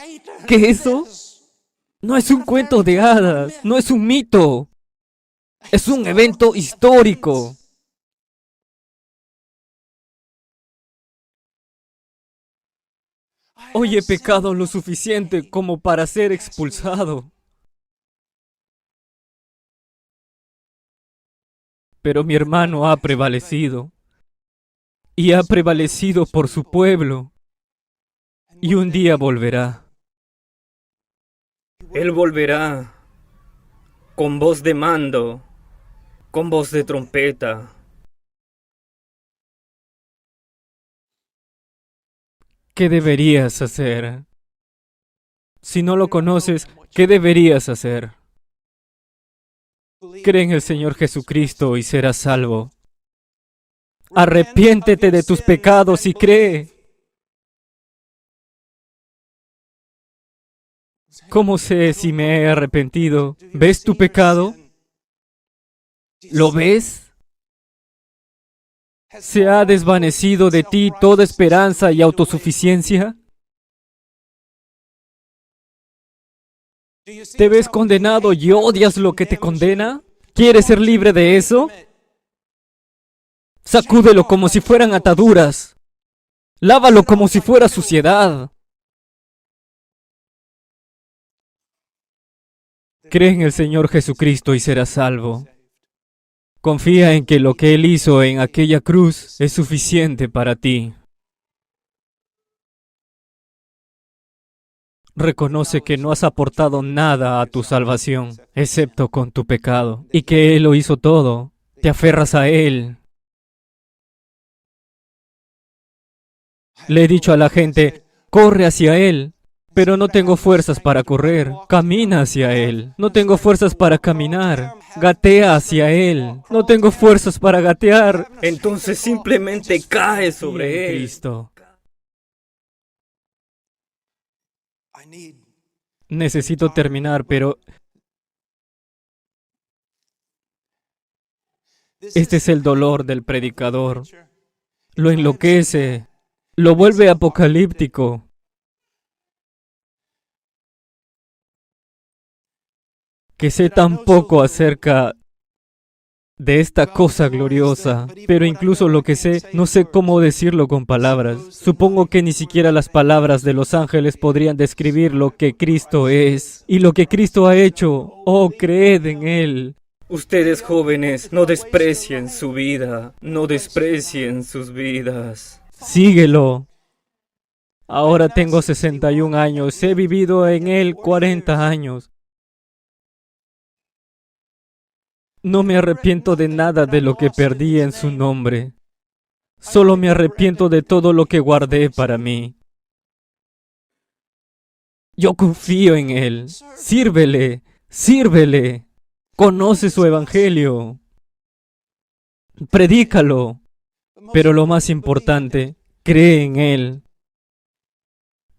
Speaker 1: que eso? No es un cuento de hadas, no es un mito. Es un evento histórico. Hoy he pecado lo suficiente como para ser expulsado. Pero mi hermano ha prevalecido. Y ha prevalecido por su pueblo. Y un día volverá.
Speaker 2: Él volverá con voz de mando, con voz de trompeta.
Speaker 1: ¿Qué deberías hacer? Si no lo conoces, ¿qué deberías hacer? Cree en el Señor Jesucristo y serás salvo. Arrepiéntete de tus pecados y cree. ¿Cómo sé si me he arrepentido? ¿Ves tu pecado? ¿Lo ves? ¿Se ha desvanecido de ti toda esperanza y autosuficiencia? ¿Te ves condenado y odias lo que te condena? ¿Quieres ser libre de eso? Sacúdelo como si fueran ataduras. Lávalo como si fuera suciedad. Cree en el Señor Jesucristo y serás salvo. Confía en que lo que Él hizo en aquella cruz es suficiente para ti. Reconoce que no has aportado nada a tu salvación, excepto con tu pecado, y que Él lo hizo todo. Te aferras a Él. Le he dicho a la gente, corre hacia Él, pero no tengo fuerzas para correr. Camina hacia Él. No tengo fuerzas para caminar. Gatea hacia Él. No tengo fuerzas para gatear.
Speaker 2: Entonces simplemente cae sobre él.
Speaker 1: Cristo. Necesito terminar, pero este es el dolor del predicador. Lo enloquece, lo vuelve apocalíptico. Que sé tan poco acerca de esta cosa gloriosa, pero incluso lo que sé, no sé cómo decirlo con palabras. Supongo que ni siquiera las palabras de los ángeles podrían describir lo que Cristo es y lo que Cristo ha hecho. Oh, creed en Él.
Speaker 2: Ustedes jóvenes, no desprecien su vida, no desprecien sus vidas.
Speaker 1: Síguelo. Ahora tengo 61 años, he vivido en Él 40 años. No me arrepiento de nada de lo que perdí en su nombre. Solo me arrepiento de todo lo que guardé para mí. Yo confío en Él. Sírvele, sírvele. Conoce su evangelio. Predícalo. Pero lo más importante, cree en Él.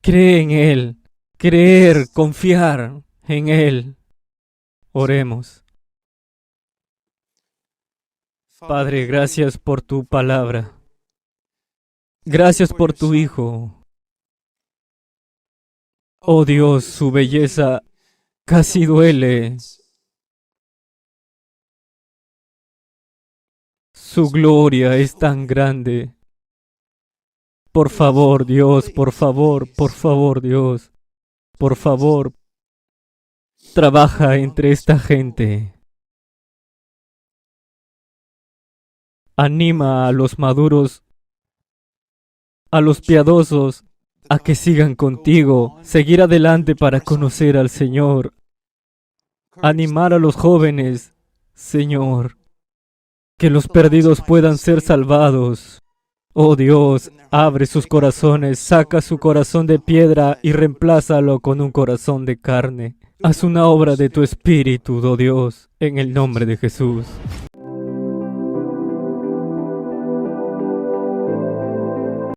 Speaker 1: Cree en Él. Creer, confiar en Él. Oremos. Padre, gracias por tu palabra. Gracias por tu Hijo. Oh Dios, su belleza casi duele. Su gloria es tan grande. Por favor, Dios, por favor, Dios. Por favor, trabaja entre esta gente. Anima a los maduros, a los piadosos, a que sigan contigo, seguir adelante para conocer al Señor. Animar a los jóvenes, Señor, que los perdidos puedan ser salvados. Oh Dios, abre sus corazones, saca su corazón de piedra y reemplázalo con un corazón de carne. Haz una obra de tu espíritu, oh Dios, en el nombre de Jesús.